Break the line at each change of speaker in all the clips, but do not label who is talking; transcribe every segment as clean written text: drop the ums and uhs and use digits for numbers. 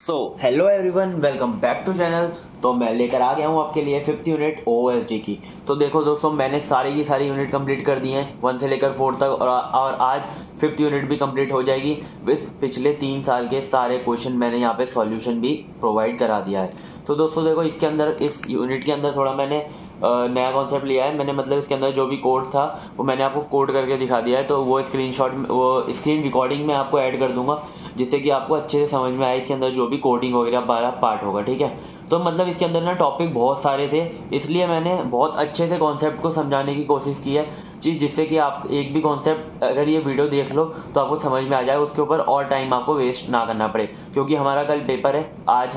So hello everyone, welcome back to channel. तो मैं लेकर आ गया हूँ आपके लिए फिफ्थ यूनिट ओएसडी की। तो देखो दोस्तों, मैंने सारी की सारी यूनिट कंप्लीट कर दी हैं 1 से लेकर 4 तक, और आज फिफ्थ यूनिट भी कंप्लीट हो जाएगी विथ पिछले 3 साल के सारे क्वेश्चन। मैंने यहाँ पे सॉल्यूशन भी प्रोवाइड करा दिया है। तो दोस्तों देखो, इसके अंदर इस यूनिट के अंदर थोड़ा मैंने नया कॉन्सेप्ट लिया है। मैंने मतलब इसके अंदर जो भी कोड था वो मैंने आपको कोड करके दिखा दिया है। तो वो स्क्रीनशॉट, वो स्क्रीन रिकॉर्डिंग में आपको ऐड कर दूंगा, जिससे कि आपको अच्छे से समझ में आए इसके अंदर जो भी कोडिंग वगैरह वाला पार्ट होगा। ठीक है, तो मतलब इसके अंदर ना टॉपिक बहुत सारे थे, इसलिए मैंने बहुत अच्छे से कॉन्सेप्ट को समझाने की कोशिश की है चीज़, जिससे कि आप एक भी कॉन्सेप्ट अगर ये वीडियो देख लो तो आपको समझ में आ जाए, उसके ऊपर और टाइम आपको वेस्ट ना करना पड़े। क्योंकि हमारा कल पेपर है, आज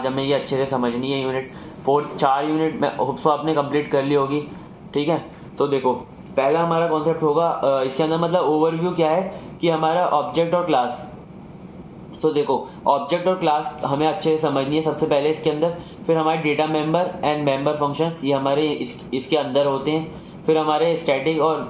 हमें ये अच्छे से समझनी है यूनिट 4 यूनिट में होप सो आपने कंप्लीट कर ली होगी। ठीक है, तो देखो पहला हमारा कॉन्सेप्ट होगा इसके अंदर मतलब ओवरव्यू क्या है कि हमारा ऑब्जेक्ट और क्लास। तो देखो, ऑब्जेक्ट और क्लास हमें अच्छे से समझनी है सबसे पहले इसके अंदर। फिर हमारे data member and member functions, ये हमारे इसके अंदर होते हैं। फिर हमारे स्टैटिक और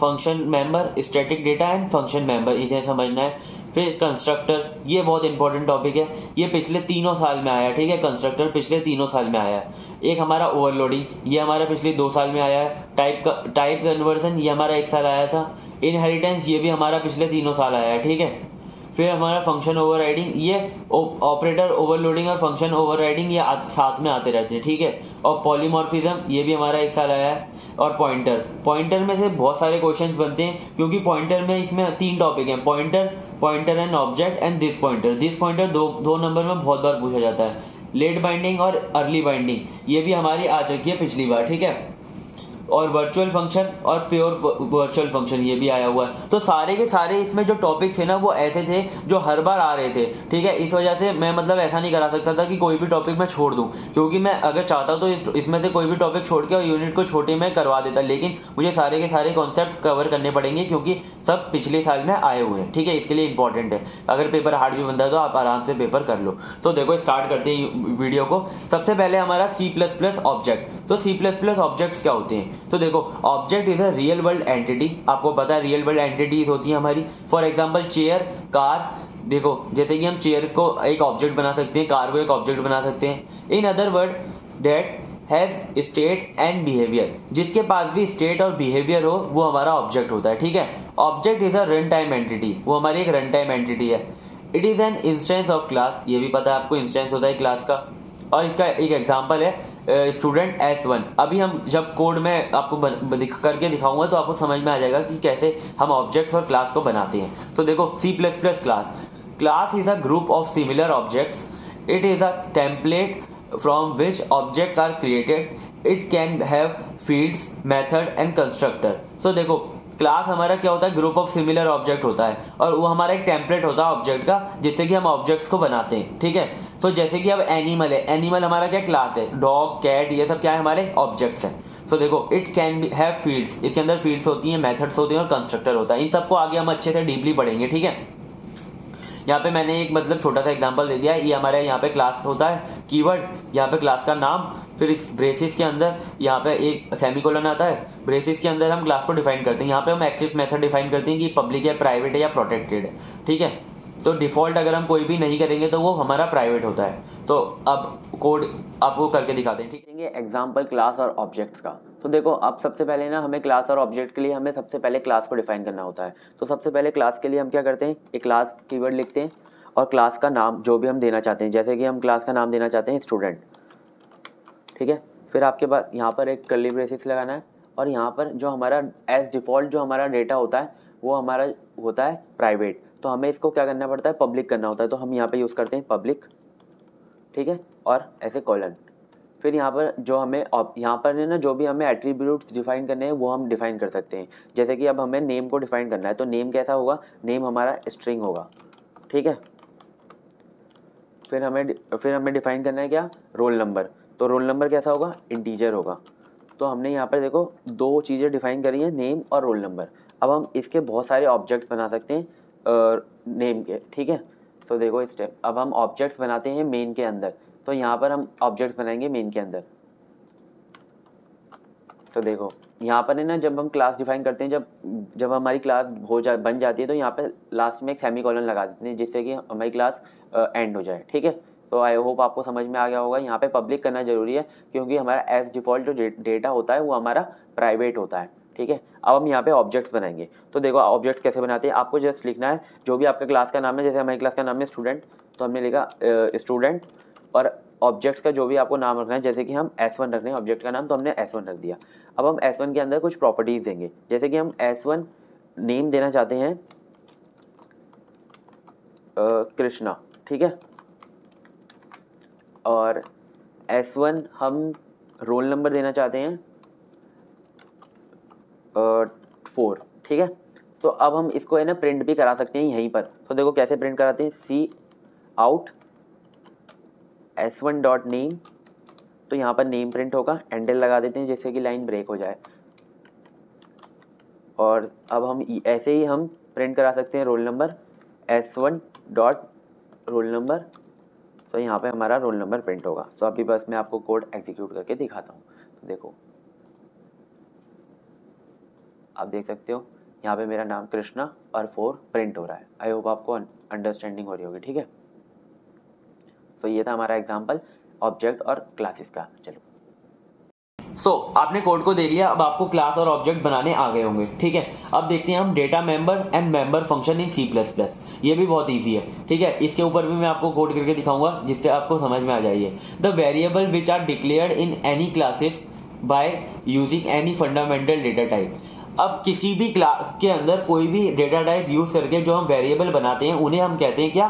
function member, static data and function member, इसे समझना है। फिर कंस्ट्रक्टर, ये बहुत इंपॉर्टेंट टॉपिक है, ये पिछले तीनों साल में आया है। ठीक है, कंस्ट्रक्टर पिछले तीनों साल में आया है। एक हमारा ओवरलोडिंग, ये हमारा पिछले 2 साल में आया है। टाइप कन्वर्जन, ये हमारा 1 साल आया था। इनहेरिटेंस, ये भी हमारा पिछले तीनों साल आया है। ठीक है, फिर हमारा फंक्शन ओवरराइडिंग, ये ऑपरेटर ओवरलोडिंग और फंक्शन ओवरराइडिंग ये साथ में आते रहते हैं। ठीक है, और पॉलीमॉर्फिज्म, ये भी हमारा 1 साल आया है। और पॉइंटर, पॉइंटर में से बहुत सारे क्वेश्चंस बनते हैं, क्योंकि पॉइंटर में इसमें 3 टॉपिक हैं, pointer, pointer and object and this pointer. This pointer दो नंबर में बहुत बार पूछा जाता है। लेट बाइंडिंग और अर्ली बाइंडिंग, ये भी हमारी आ चुकी है पिछली बार। ठीक है, और वर्चुअल फंक्शन और प्योर वर्चुअल फंक्शन, ये भी आया हुआ है। तो सारे के सारे इसमें जो टॉपिक थे ना, वो ऐसे थे जो हर बार आ रहे थे। ठीक है, इस वजह से मैं मतलब ऐसा नहीं करा सकता था कि कोई भी टॉपिक मैं छोड़ दूं, क्योंकि मैं अगर चाहता तो इसमें से कोई भी टॉपिक छोड़ के और यूनिट को छोटे में करवा देता, लेकिन मुझे सारे के सारे कॉन्सेप्ट कवर करने पड़ेंगे, क्योंकि सब पिछले साल में आए हुए हैं। ठीक है, इसके लिए इंपॉर्टेंट है। अगर पेपर हार्ड भी बनता है तो आप आराम से पेपर कर लो। तो देखो, स्टार्ट करते हैं वीडियो को। सबसे पहले हमारा C++ ऑब्जेक्ट। तो C++ ऑब्जेक्ट्स क्या होते हैं? तो देखो, object is a real world entity. आपको पता है रियल वर्ल्ड एंटिटीज होती है हमारी। For example chair, car. देखो, जैसे कि हम चेयर को एक ऑब्जेक्ट बना सकते हैं, कार को एक ऑब्जेक्ट बना सकते हैं। In other word, that has state and behaviour, जिसके पास भी स्टेट और बिहेवियर हो वो हमारा ऑब्जेक्ट होता है। ठीक है, object is a run time entity, वो हमारी एक रन टाइम एंटिटी है। It is an instance of class, ये भी पता है आपको, इंस्टेंस होता है क्लास का। और इसका एक एग्जांपल है स्टूडेंट S1। अभी हम जब कोड में आपको करके दिखाऊंगा तो आपको समझ में आ जाएगा कि कैसे हम ऑब्जेक्ट्स और क्लास को बनाते हैं। तो देखो, C++ class. Class is a group of similar objects. It is a template from which objects are created. It can have fields, method and constructor. So देखो, क्लास हमारा क्या होता है? ग्रुप ऑफ सिमिलर ऑब्जेक्ट होता है, और वो हमारा एक टेम्पलेट होता है ऑब्जेक्ट का, जिससे कि हम ऑब्जेक्ट्स को बनाते हैं। ठीक है, तो जैसे कि अब एनिमल है, एनिमल हमारा क्या क्लास है, डॉग, कैट, ये सब क्या है, हमारे ऑब्जेक्ट्स हैं। तो देखो, इट कैन हैव फील्ड्स, इसके अंदर फील्ड्स होती हैं, मेथड्स होते हैं और कंस्ट्रक्टर होता है। इन सबको आगे हम अच्छे से डीपली पढ़ेंगे। ठीक है, यहाँ पे मैंने एक मतलब छोटा सा एग्जांपल दे दिया है। ये हमारे यहाँ पे क्लास होता है, कीवर्ड, यहाँ पे क्लास का नाम, फिर इस ब्रेसिस के अंदर यहाँ पे एक सेमीकोलन आता है। ब्रेसिस के अंदर हम क्लास को डिफाइन करते हैं। यहाँ पे हम एक्सेस मेथड डिफाइन करते हैं कि पब्लिक है, प्राइवेट है या प्रोटेक्टेड है। ठीक है, तो डिफॉल्ट अगर हम कोई भी नहीं करेंगे तो वो हमारा प्राइवेट होता है। तो अब कोड आपको करके दिखाते हैं। ठीक है, एग्जाम्पल क्लास और ऑब्जेक्ट्स का। तो देखो, अब सबसे पहले ना हमें क्लास और ऑब्जेक्ट के लिए हमें सबसे पहले क्लास को डिफाइन करना होता है। तो सबसे पहले क्लास के लिए हम क्या करते हैं, एक क्लास कीवर्ड लिखते हैं और क्लास का नाम जो भी हम देना चाहते हैं, जैसे कि हम क्लास का नाम देना चाहते हैं स्टूडेंट। ठीक है, फिर आपके पास यहाँ पर एक कर्ली ब्रेसिस लगाना है, और यहाँ पर जो हमारा एज डिफ़ॉल्ट जो हमारा डेटा होता है वो हमारा होता है प्राइवेट। तो हमें इसको क्या करना पड़ता है, पब्लिक करना होता है। तो हम यहाँ पे यूज़ करते हैं पब्लिक। ठीक है, और ऐसे कॉलन। फिर यहाँ पर जो हमें यहाँ पर है ना, जो भी हमें एट्रीब्यूट्स डिफाइन करने हैं वो हम डिफाइन कर सकते हैं। जैसे कि अब हमें नेम को डिफाइन करना है, तो नेम कैसा होगा, नेम हमारा स्ट्रिंग होगा। ठीक है, फिर हमें डिफाइन करना है क्या, रोल नंबर। तो रोल नंबर कैसा होगा, इंटीजर होगा। तो हमने यहाँ पर देखो 2 चीज़ें डिफाइन करी हैं, नेम और रोल नंबर। अब हम इसके बहुत सारे ऑब्जेक्ट्स बना सकते हैं नेम के। ठीक है, तो देखो स्टेप, अब हम ऑब्जेक्ट्स बनाते हैं मेन के अंदर। तो यहाँ पर हम ऑब्जेक्ट्स बनाएंगे मेन के अंदर। तो देखो यहाँ पर है ना, जब हम क्लास डिफाइन करते हैं, जब हमारी क्लास बन जाती है, तो यहाँ पे लास्ट में एक सेमीकोलन लगा देते हैं जिससे कि हमारी क्लास एंड हो जाए। ठीक है, तो आई होप आपको समझ में आ गया होगा। यहाँ पे पब्लिक करना जरूरी है क्योंकि हमारा एज डिफ़ॉल्ट जो डेटा होता है वो हमारा प्राइवेट होता है। ठीक है, अब हम यहाँ पे ऑब्जेक्ट्स बनाएंगे। तो देखो ऑब्जेक्ट्स कैसे बनाते हैं, आपको जस्ट लिखना है जो भी आपका क्लास का नाम है। जैसे हमारी क्लास का नाम है स्टूडेंट, तो हमने लिखा स्टूडेंट, और ऑब्जेक्ट्स का जो भी आपको नाम रखना है, जैसे कि हम S1 रख रहे हैं ऑब्जेक्ट का नाम, तो हमने S1 रख दिया। अब हम S1 के अंदर कुछ प्रॉपर्टीज़ देंगे, जैसे कि हम S1 नेम देना चाहते हैं कृष्णा। ठीक है, और S1 हम रोल नंबर देना चाहते हैं 4। ठीक है, तो अब हम इसको है ना प्रिंट भी करा सकते हैं यहीं पर। तो देखो कैसे प्रिंट कराते हैं, सी आउट S1 डॉट नेम, तो यहाँ पर नेम प्रिंट होगा, एंडल लगा देते हैं जिससे कि लाइन ब्रेक हो जाए। और अब हम ऐसे ही हम प्रिंट करा सकते हैं roll number S1 dot roll number, तो यहाँ पे हमारा रोल नंबर प्रिंट होगा। तो अभी बस मैं आपको कोड एग्जीक्यूट करके दिखाता हूँ। तो देखो आप देख सकते हो यहाँ पे मेरा नाम कृष्णा और 4 प्रिंट हो रहा है। आई होप आपको अंडरस्टैंडिंग हो रही होगी। ठीक है, तो ये था हमारा एग्जांपल ऑब्जेक्ट और क्लासेस का। चलो आपने कोड को देख लिया, अब आपको क्लास और ऑब्जेक्ट बनाने आ गए होंगे। ठीक है, अब देखते हैं हम data member and member function in C++। ये भी बहुत इजी है। ठीक है, इसके ऊपर भी मैं आपको कोड करके दिखाऊंगा जिससे आपको समझ में आ जाइए। The variable which are declared in any classes by using any fundamental data type. अब किसी भी क्लास के अंदर कोई भी डेटा टाइप यूज करके जो हम वेरिएबल बनाते हैं उन्हें हम कहते हैं क्या,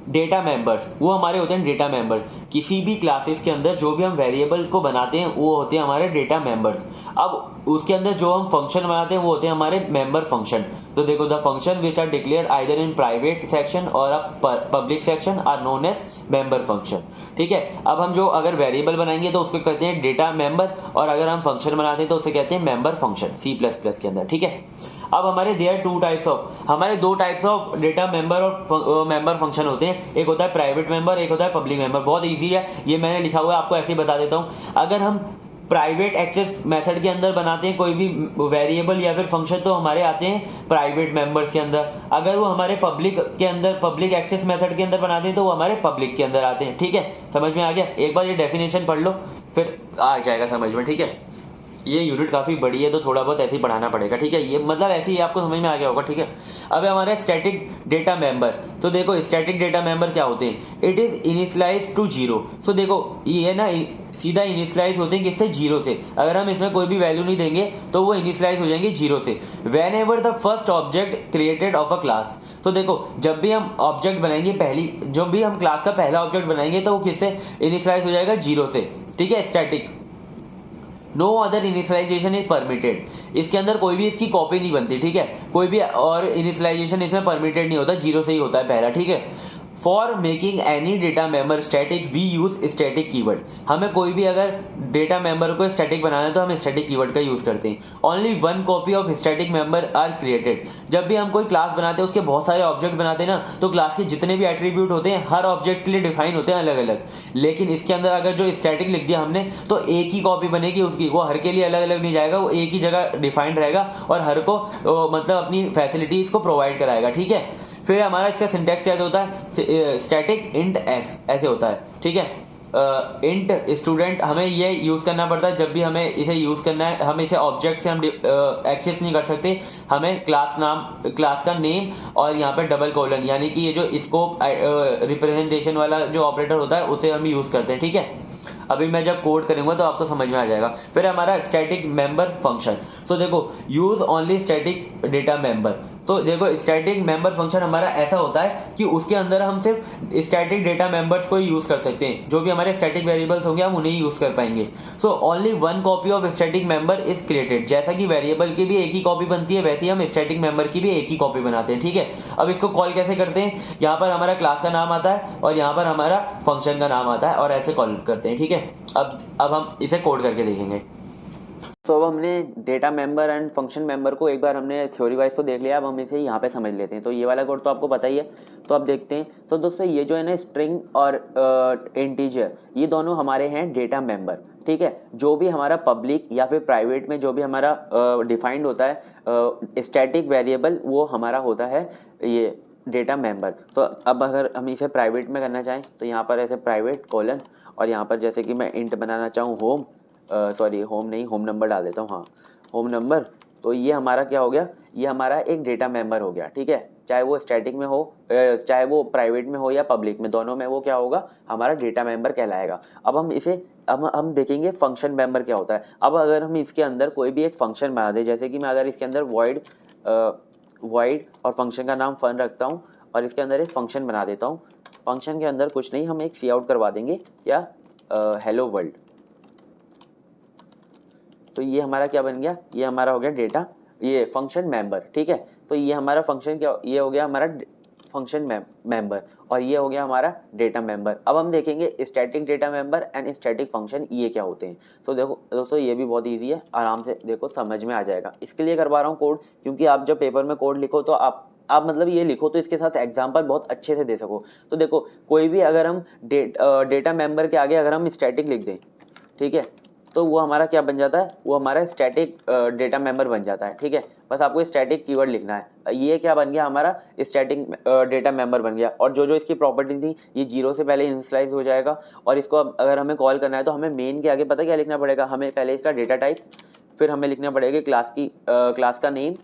डेटा मेंबर्स। वो हमारे होते हैं डेटा मेंबर्स। किसी भी क्लासेस के अंदर जो भी हम वेरिएबल को बनाते हैं वो होते हैं हमारे डेटा मेंबर्स। अब उसके अंदर जो हम फंक्शन बनाते हैं वो होते हैं हमारे मेंबर फंक्शन। तो देखो the function which are declare either in private section और public section are known as member function. ठीक है, अब हम जो अगर वेरिएबल बनाएंगे तो उसको कहते हैं डेटा मेंबर, और अगर हम फंक्शन बनाते हैं तो उसे कहते हैं मेंबर फंक्शन C++ के अंदर। ठीक है, अब हमारे देयर टू टाइप्स ऑफ, हमारे दो टाइप्स ऑफ डेटा मेंबर और मेंबर फंक्शन होते हैं। एक होता है प्राइवेट मेंबर, एक होता है पब्लिक मेंबर। बहुत इजी है, ये मैंने लिखा हुआ है, आपको ऐसे ही बता देता हूं। अगर हम प्राइवेट एक्सेस मेथड के अंदर बनाते हैं कोई भी वेरिएबल या फिर फंक्शन तो हमारे आते हैं प्राइवेट मेंबर्स के अंदर। अगर वो हमारे पब्लिक के अंदर, पब्लिक एक्सेस मेथड के अंदर बनाते हैं तो वो हमारे पब्लिक के अंदर आते हैं। ठीक है, समझ में आ गया? एक बार ये डेफिनेशन पढ़ लो फिर आ जाएगा समझ में। ठीक है, ये यूनिट काफी बड़ी है तो थोड़ा बहुत ऐसे ही पढ़ाना पड़ेगा। ठीक है, ये मतलब ऐसे ही आपको समझ में आ गया होगा। ठीक है, अब हमारे स्टैटिक डेटा मेंबर। तो देखो स्टैटिक डेटा मेंबर क्या होते हैं, इट इज इनिशियलाइज टू 0। सो देखो ये है ना सीधा इनिशियलाइज होते हैं किससे, 0 से। अगर हम इसमें कोई भी वैल्यू नहीं देंगे तो वो इनिशियलाइज हो जाएंगे 0 से। When ever the first object created of a class. तो देखो जब भी हम ऑब्जेक्ट बनाएंगे, जब भी हम क्लास का पहला ऑब्जेक्ट बनाएंगे तो वो किससे इनिशियलाइज हो जाएगा, 0 से। ठीक है, static. No other initialization is permitted. इसके अंदर कोई भी इसकी कॉपी नहीं बनती। ठीक है, कोई भी और इनिशियलाइजेशन इसमें परमिटेड नहीं होता, 0 से ही होता है पहला। ठीक है, for making any data member static we use static keyword. हमें कोई भी अगर डेटा मेंबर को स्टैटिक बनाना है तो हम स्टैटिक कीवर्ड का यूज करते हैं। Only 1 copy of static member are created. जब भी हम कोई क्लास बनाते हैं उसके बहुत सारे ऑब्जेक्ट बनाते हैं ना, तो क्लास के जितने भी एट्रीब्यूट होते हैं हर ऑब्जेक्ट के लिए डिफाइन होते हैं अलग अलग। लेकिन इसके अंदर अगर जो स्टैटिक लिख दिया हमने तो एक ही कॉपी बनेगी उसकी, वो हर के लिए अलग अलग नहीं जाएगा, वो एक ही जगह डिफाइंड रहेगा और हर को मतलब अपनी फैसिलिटीज को प्रोवाइड कराएगा। ठीक है, फिर हमारा इसका सिंटैक्स क्या होता है, स्टैटिक इंट एक्स ऐसे होता है। ठीक है, इंट स्टूडेंट हमें ये यूज करना पड़ता है जब भी हमें इसे यूज करना है। हम इसे ऑब्जेक्ट से हम एक्सेस नहीं कर सकते, हमें क्लास नाम, क्लास का नेम और यहाँ पे डबल कोलन यानी कि ये जो स्कोप रिप्रेजेंटेशन वाला जो ऑपरेटर होता है उसे हम यूज करते हैं। ठीक है, अभी मैं जब कोड करूंगा तो आपको समझ में आ जाएगा। फिर हमारा स्टैटिक मेंबर फंक्शन। तो देखो use only static data member. तो देखो स्टैटिक मेंबर फंक्शन हमारा ऐसा होता है कि उसके अंदर हम सिर्फ स्टैटिक डेटा मेंबर्स को ही यूज कर सकते हैं। जो भी हमारे स्टैटिक वेरिएबल्स होंगे हम उन्हें ही यूज कर पाएंगे। So only 1 copy of static member is created. जैसा कि वेरिएबल की भी एक ही कॉपी बनती है वैसे ही हम स्टैटिक मेंबर की भी एक ही कॉपी बनाते हैं। ठीक है, अब इसको कॉल कैसे करते हैं, यहाँ पर हमारा क्लास का नाम आता है और यहाँ पर हमारा फंक्शन का नाम आता है और ऐसे कॉल करते हैं। ठीक है, अब हम इसे कोड करके देखेंगे। तो अब हमने data member and function member को एक बार हमने थ्योरी वाइज तो देख लिया, अब हम इसे यहाँ पे समझ लेते हैं। तो ये वाला कोड तो आपको पता ही है, तो अब देखते हैं। तो दोस्तों ये जो है ना स्ट्रिंग और इंटीजर, ये दोनों हमारे हैं डेटा मेंबर, ठीक है। जो भी हमारा पब्लिक या फिर प्राइवेट में जो भी हमारा डिफाइंड होता है स्टैटिक वेरिएबल, वो हमारा होता है ये डेटा मेंबर। तो अब अगर हम इसे प्राइवेट में करना चाहें तो यहाँ पर ऐसे प्राइवेट कोलन, और यहाँ पर जैसे कि मैं इंट बनाना चाहूँ होम, सॉरी होम नहीं, होम नंबर डाल देता हूँ, हाँ होम नंबर। तो ये हमारा क्या हो गया, ये हमारा एक डेटा मेंबर हो गया, ठीक है। चाहे वो स्टैटिक में हो, चाहे वो प्राइवेट में हो या पब्लिक में, दोनों में वो क्या होगा, हमारा डेटा मेंबर कहलाएगा। अब हम इसे अब हम देखेंगे फंक्शन मेंबर क्या होता है। अब अगर हम इसके अंदर कोई भी एक फंक्शन बना दें, जैसे कि मैं अगर इसके अंदर वॉइड और फंक्शन का नाम फन रखता हूँ और इसके अंदर एक फंक्शन बना देता हूँ। फंक्शन के अंदर कुछ नहीं, हम एक सी आउट करवा देंगे या हेलो वर्ल्ड। तो ये हमारा क्या बन गया, ये हमारा हो गया डेटा, ये फंक्शन मेंबर, ठीक है। तो ये हमारा फंक्शन क्या, ये हो गया हमारा फंक्शन मेंबर, और ये हो गया हमारा डेटा मेंबर। अब हम देखेंगे static data member and static function ये क्या होते हैं। तो देखो दोस्तों ये भी बहुत इजी है, आराम से देखो समझ में आ जाएगा। इसके लिए करवा रहा हूँ कोड, क्योंकि आप जब पेपर में कोड लिखो तो आप मतलब ये लिखो तो इसके साथ एग्जांपल बहुत अच्छे से दे सको। तो देखो कोई भी अगर हम डेटा मेंबर के आगे अगर हम स्टैटिक लिख दें, ठीक है, तो वो हमारा क्या बन जाता है, वो हमारा स्टैटिक डेटा मेंबर बन जाता है, ठीक है। बस आपको स्टैटिक कीवर्ड लिखना है, ये क्या बन गया, हमारा स्टैटिक डेटा मेंबर बन गया। और जो जो इसकी प्रॉपर्टी थी, ये जीरो से पहले इनिशियलाइज हो जाएगा, और इसको अगर हमें कॉल करना है तो हमें मेन के आगे पता क्या लिखना पड़ेगा, हमें पहले इसका डेटा टाइप, फिर हमें लिखना पड़ेगा क्लास का नेम,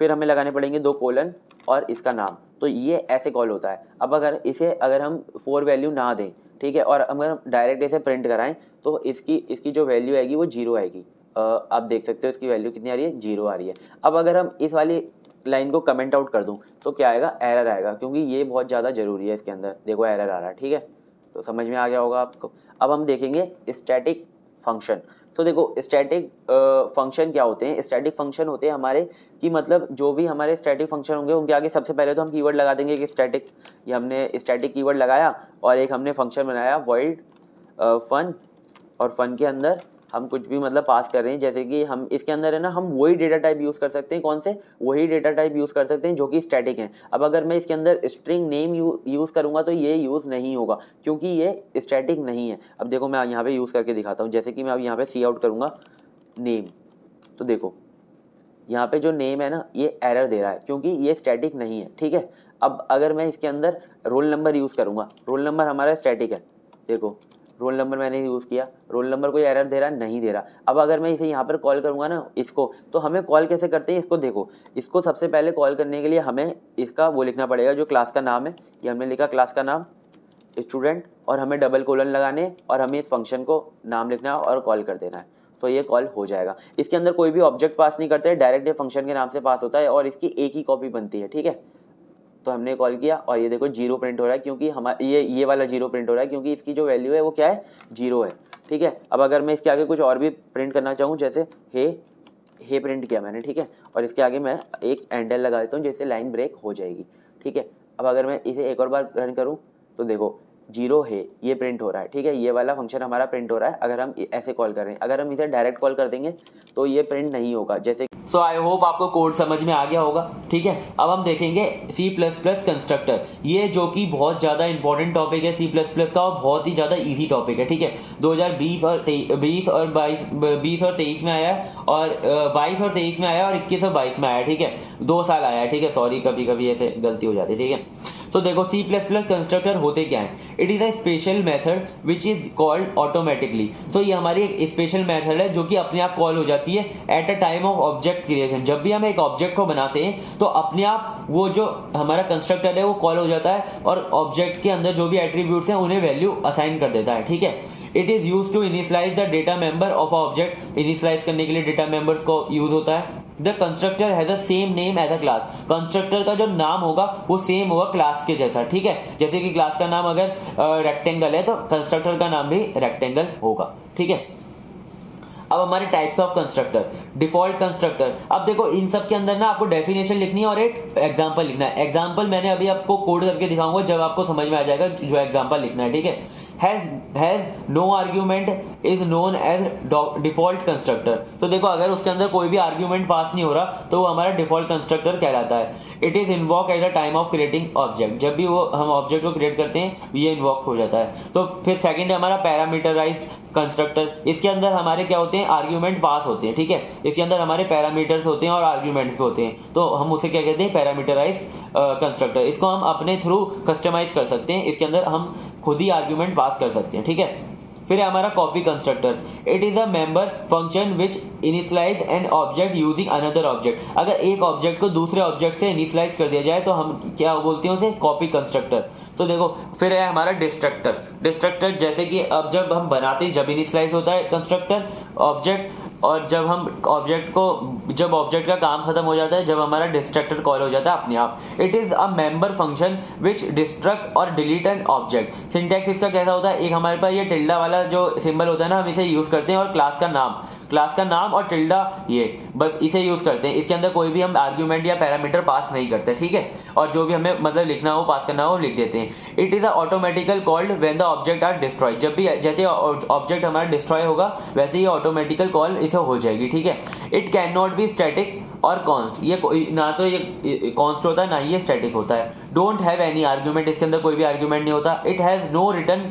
फिर हमें लगाने पड़ेंगे 2 कोलन और इसका नाम। तो ये ऐसे कॉल होता है। अब अगर हम 4 वैल्यू ना दें, ठीक है, और अगर हम डायरेक्ट इसे प्रिंट कराएं तो इसकी जो वैल्यू आएगी वो 0 आएगी। आप देख सकते हो इसकी वैल्यू कितनी आ रही है, 0 आ रही है। अब अगर हम इस वाली लाइन को कमेंट आउट कर दूं तो क्या आएगा, एरर आएगा, क्योंकि ये बहुत ज़्यादा ज़रूरी है। इसके अंदर देखो एरर आ रहा है, ठीक है, तो समझ में आ गया होगा आपको। अब हम देखेंगे स्टैटिक फंक्शन। तो देखो स्टैटिक फंक्शन क्या होते हैं, स्टैटिक फंक्शन होते हैं हमारे कि मतलब जो भी हमारे स्टैटिक फंक्शन होंगे उनके आगे सबसे पहले तो हम कीवर्ड लगा देंगे कि स्टैटिक, ये हमने स्टैटिक कीवर्ड लगाया और एक हमने फंक्शन बनाया वॉइड फन, और फन के अंदर हम कुछ भी मतलब पास कर रहे हैं, जैसे कि हम इसके अंदर है ना, हम वही डेटा टाइप यूज़ कर सकते हैं, कौन से, वही डेटा टाइप यूज़ कर सकते हैं जो कि स्टैटिक हैं। अब अगर मैं इसके अंदर स्ट्रिंग नेम यूज़ करूँगा तो ये यूज़ नहीं होगा, क्योंकि ये स्टैटिक नहीं है। अब देखो मैं यहाँ पे यूज़ करके दिखाता हूँ, जैसे कि मैं अब यहाँ पे सी आउट करूँगा नेम, तो देखो यहाँ पे जो नेम है ना, ये एरर दे रहा है क्योंकि ये स्टैटिक नहीं है, ठीक है। अब अगर मैं इसके अंदर रोल नंबर यूज़ करूँगा, रोल नंबर हमारा स्टैटिक है, देखो रोल नंबर मैंने यूज़ किया, रोल नंबर कोई एरर दे रहा है, नहीं दे रहा। अब अगर मैं इसे यहाँ पर कॉल करूँगा ना इसको, तो हमें कॉल कैसे करते हैं इसको, देखो इसको सबसे पहले कॉल करने के लिए हमें इसका वो लिखना पड़ेगा जो क्लास का नाम है, ये हमने लिखा क्लास का नाम स्टूडेंट, और हमें डबल कोलन लगाने और हमें इस फंक्शन को नाम लिखना है और कॉल कर देना है, तो ये कॉल हो जाएगा। इसके अंदर कोई भी ऑब्जेक्ट पास नहीं करते, डायरेक्ट ये फंक्शन के नाम से पास होता है और इसकी एक ही कॉपी बनती है, ठीक है। तो हमने कॉल किया और ये देखो 0 प्रिंट हो रहा है, क्योंकि हमारा ये वाला 0 प्रिंट हो रहा है क्योंकि इसकी जो वैल्यू है वो क्या है, 0 है, ठीक है। अब अगर मैं इसके आगे कुछ और भी प्रिंट करना चाहूँ, जैसे हे प्रिंट किया मैंने, ठीक है, और इसके आगे मैं एक एंडल लगा देता हूँ जिससे लाइन ब्रेक हो जाएगी, ठीक है। अब अगर मैं इसे एक और बार रन करूँ तो देखो 0 है, ये प्रिंट हो रहा है, ठीक है, ये वाला फंक्शन हमारा प्रिंट हो रहा है अगर हम ऐसे कॉल कर रहे हैं। अगर हम इसे डायरेक्ट कॉल कर देंगे तो ये प्रिंट नहीं होगा, जैसे सो आई होप आपको कोड समझ में आ गया होगा, ठीक है। अब हम देखेंगे C++ कंस्ट्रक्टर, ये जो कि बहुत ज़्यादा इंपॉर्टेंट टॉपिक है C++ का, और बहुत ही ज़्यादा इजी टॉपिक है, ठीक है। 2020 और 20 और 23 में आया है, और 22 और 23 में आया, और 21 और 22 में आया, ठीक है, 2 साल आया है, ठीक है। सॉरी कभी कभी ऐसे गलती हो जाती है, ठीक है। सो देखो C++ कंस्ट्रक्टर होते क्या हैं, it is a special method which is called automatically. तो ये हमारी एक स्पेशल मेथड है जो कि अपने आप कॉल हो जाती है at a time of object creation. जब भी हम एक ऑब्जेक्ट को बनाते हैं तो अपने आप वो जो हमारा कंस्ट्रक्टर है वो कॉल हो जाता है और ऑब्जेक्ट के अंदर जो भी एट्रीब्यूट्स हैं उन्हें वैल्यू असाइन कर देता है, ठीक है। It is use to initialize the data member of object, initialize करने के लिए डेटा मेंबर्स को यूज होता है। The constructor has the same name as a class, constructor का जो नाम होगा वो सेम होगा क्लास के जैसा, ठीक है। जैसे कि क्लास का नाम अगर रेक्टेंगल है तो कंस्ट्रक्टर का नाम भी रेक्टेंगल होगा, ठीक है। अब हमारे types of constructor, default constructor. अब देखो इन सब के अंदर ना आपको डेफिनेशन लिखनी है और एक एग्जांपल लिखना है। एग्जांपल मैंने अभी आपको कोड करके दिखाऊंगा जब आपको समझ में आ जाएगा जो एग्जांपल लिखना है, ठीक है। Has no argument is known as default constructor. तो देखो अगर उसके अंदर कोई भी आर्ग्यूमेंट पास नहीं हो रहा तो वो हमारा डिफॉल्ट कंस्ट्रक्टर कहलाता है। It is invoke at the time of creating object, जब भी वो हम ऑब्जेक्ट को क्रिएट करते हैं ये इन्वॉक हो जाता है। तो फिर सेकंड है हमारा पैरामीटराइज्ड कंस्ट्रक्टर। इसके अंदर हमारे क्या होते हैं, आर्ग्यूमेंट पास होते हैं, ठीक है। इसके अंदर हमारे पैरामीटर्स होते हैं और आर्ग्यूमेंट्स भी होते हैं, तो हम उसे क्या कहते हैं, पैरामीटराइज्ड कंस्ट्रक्टर। इसको हम अपने थ्रू कस्टमाइज कर सकते हैं, इसके अंदर हम खुद ही आर्ग्यूमेंट पास कर सकते हैं, ठीक है। फिर है हमारा copy constructor. It is a member function which initialize an object using another object. अगर एक ऑब्जेक्ट को दूसरे ऑब्जेक्ट से इनिशियलाइज कर दिया जाए तो हम क्या बोलते हैं उसे, कॉपी कंस्ट्रक्टर। तो देखो फिर है हमारा डिस्ट्रक्टर। डिस्ट्रक्टर जैसे कि अब जब हम बनाते हैं जब इनिशियलाइज होता है कंस्ट्रक्टर ऑब्जेक्ट, और जब हम ऑब्जेक्ट को, जब ऑब्जेक्ट का काम खत्म हो जाता है, जब हमारा डिस्ट्रक्टर कॉल हो जाता है अपने आप। It is a member function which destruct और डिलीट एन ऑब्जेक्ट। सिंटैक्स इसका कैसा होता है, एक हमारे पास ये टिल्डा वाला जो सिंबल होता है ना, हम इसे यूज करते हैं, और क्लास का नाम और टिल्डा, ये बस इसे यूज करते हैं। इसके अंदर कोई भी हम आर्ग्यूमेंट या पैरामीटर पास नहीं करते, ठीक है। और जो भी हमें मतलब लिखना हो, पास करना हो, लिख देते हैं। It is automatically called when the object are destroyed. जब भी जैसे ऑब्जेक्ट हमारा डिस्ट्रॉय होगा वैसे ही ऑटोमेटिकल कॉल इसे हो जाएगी, ठीक है। It can not be static और कॉन्स्ट। ये ना तो ये कॉन्स्ट होता है ना ये स्टैटिक होता है। डोंट हैव एनी आर्ग्यूमेंट, इसके अंदर कोई भी आर्ग्यूमेंट नहीं होता। It has no return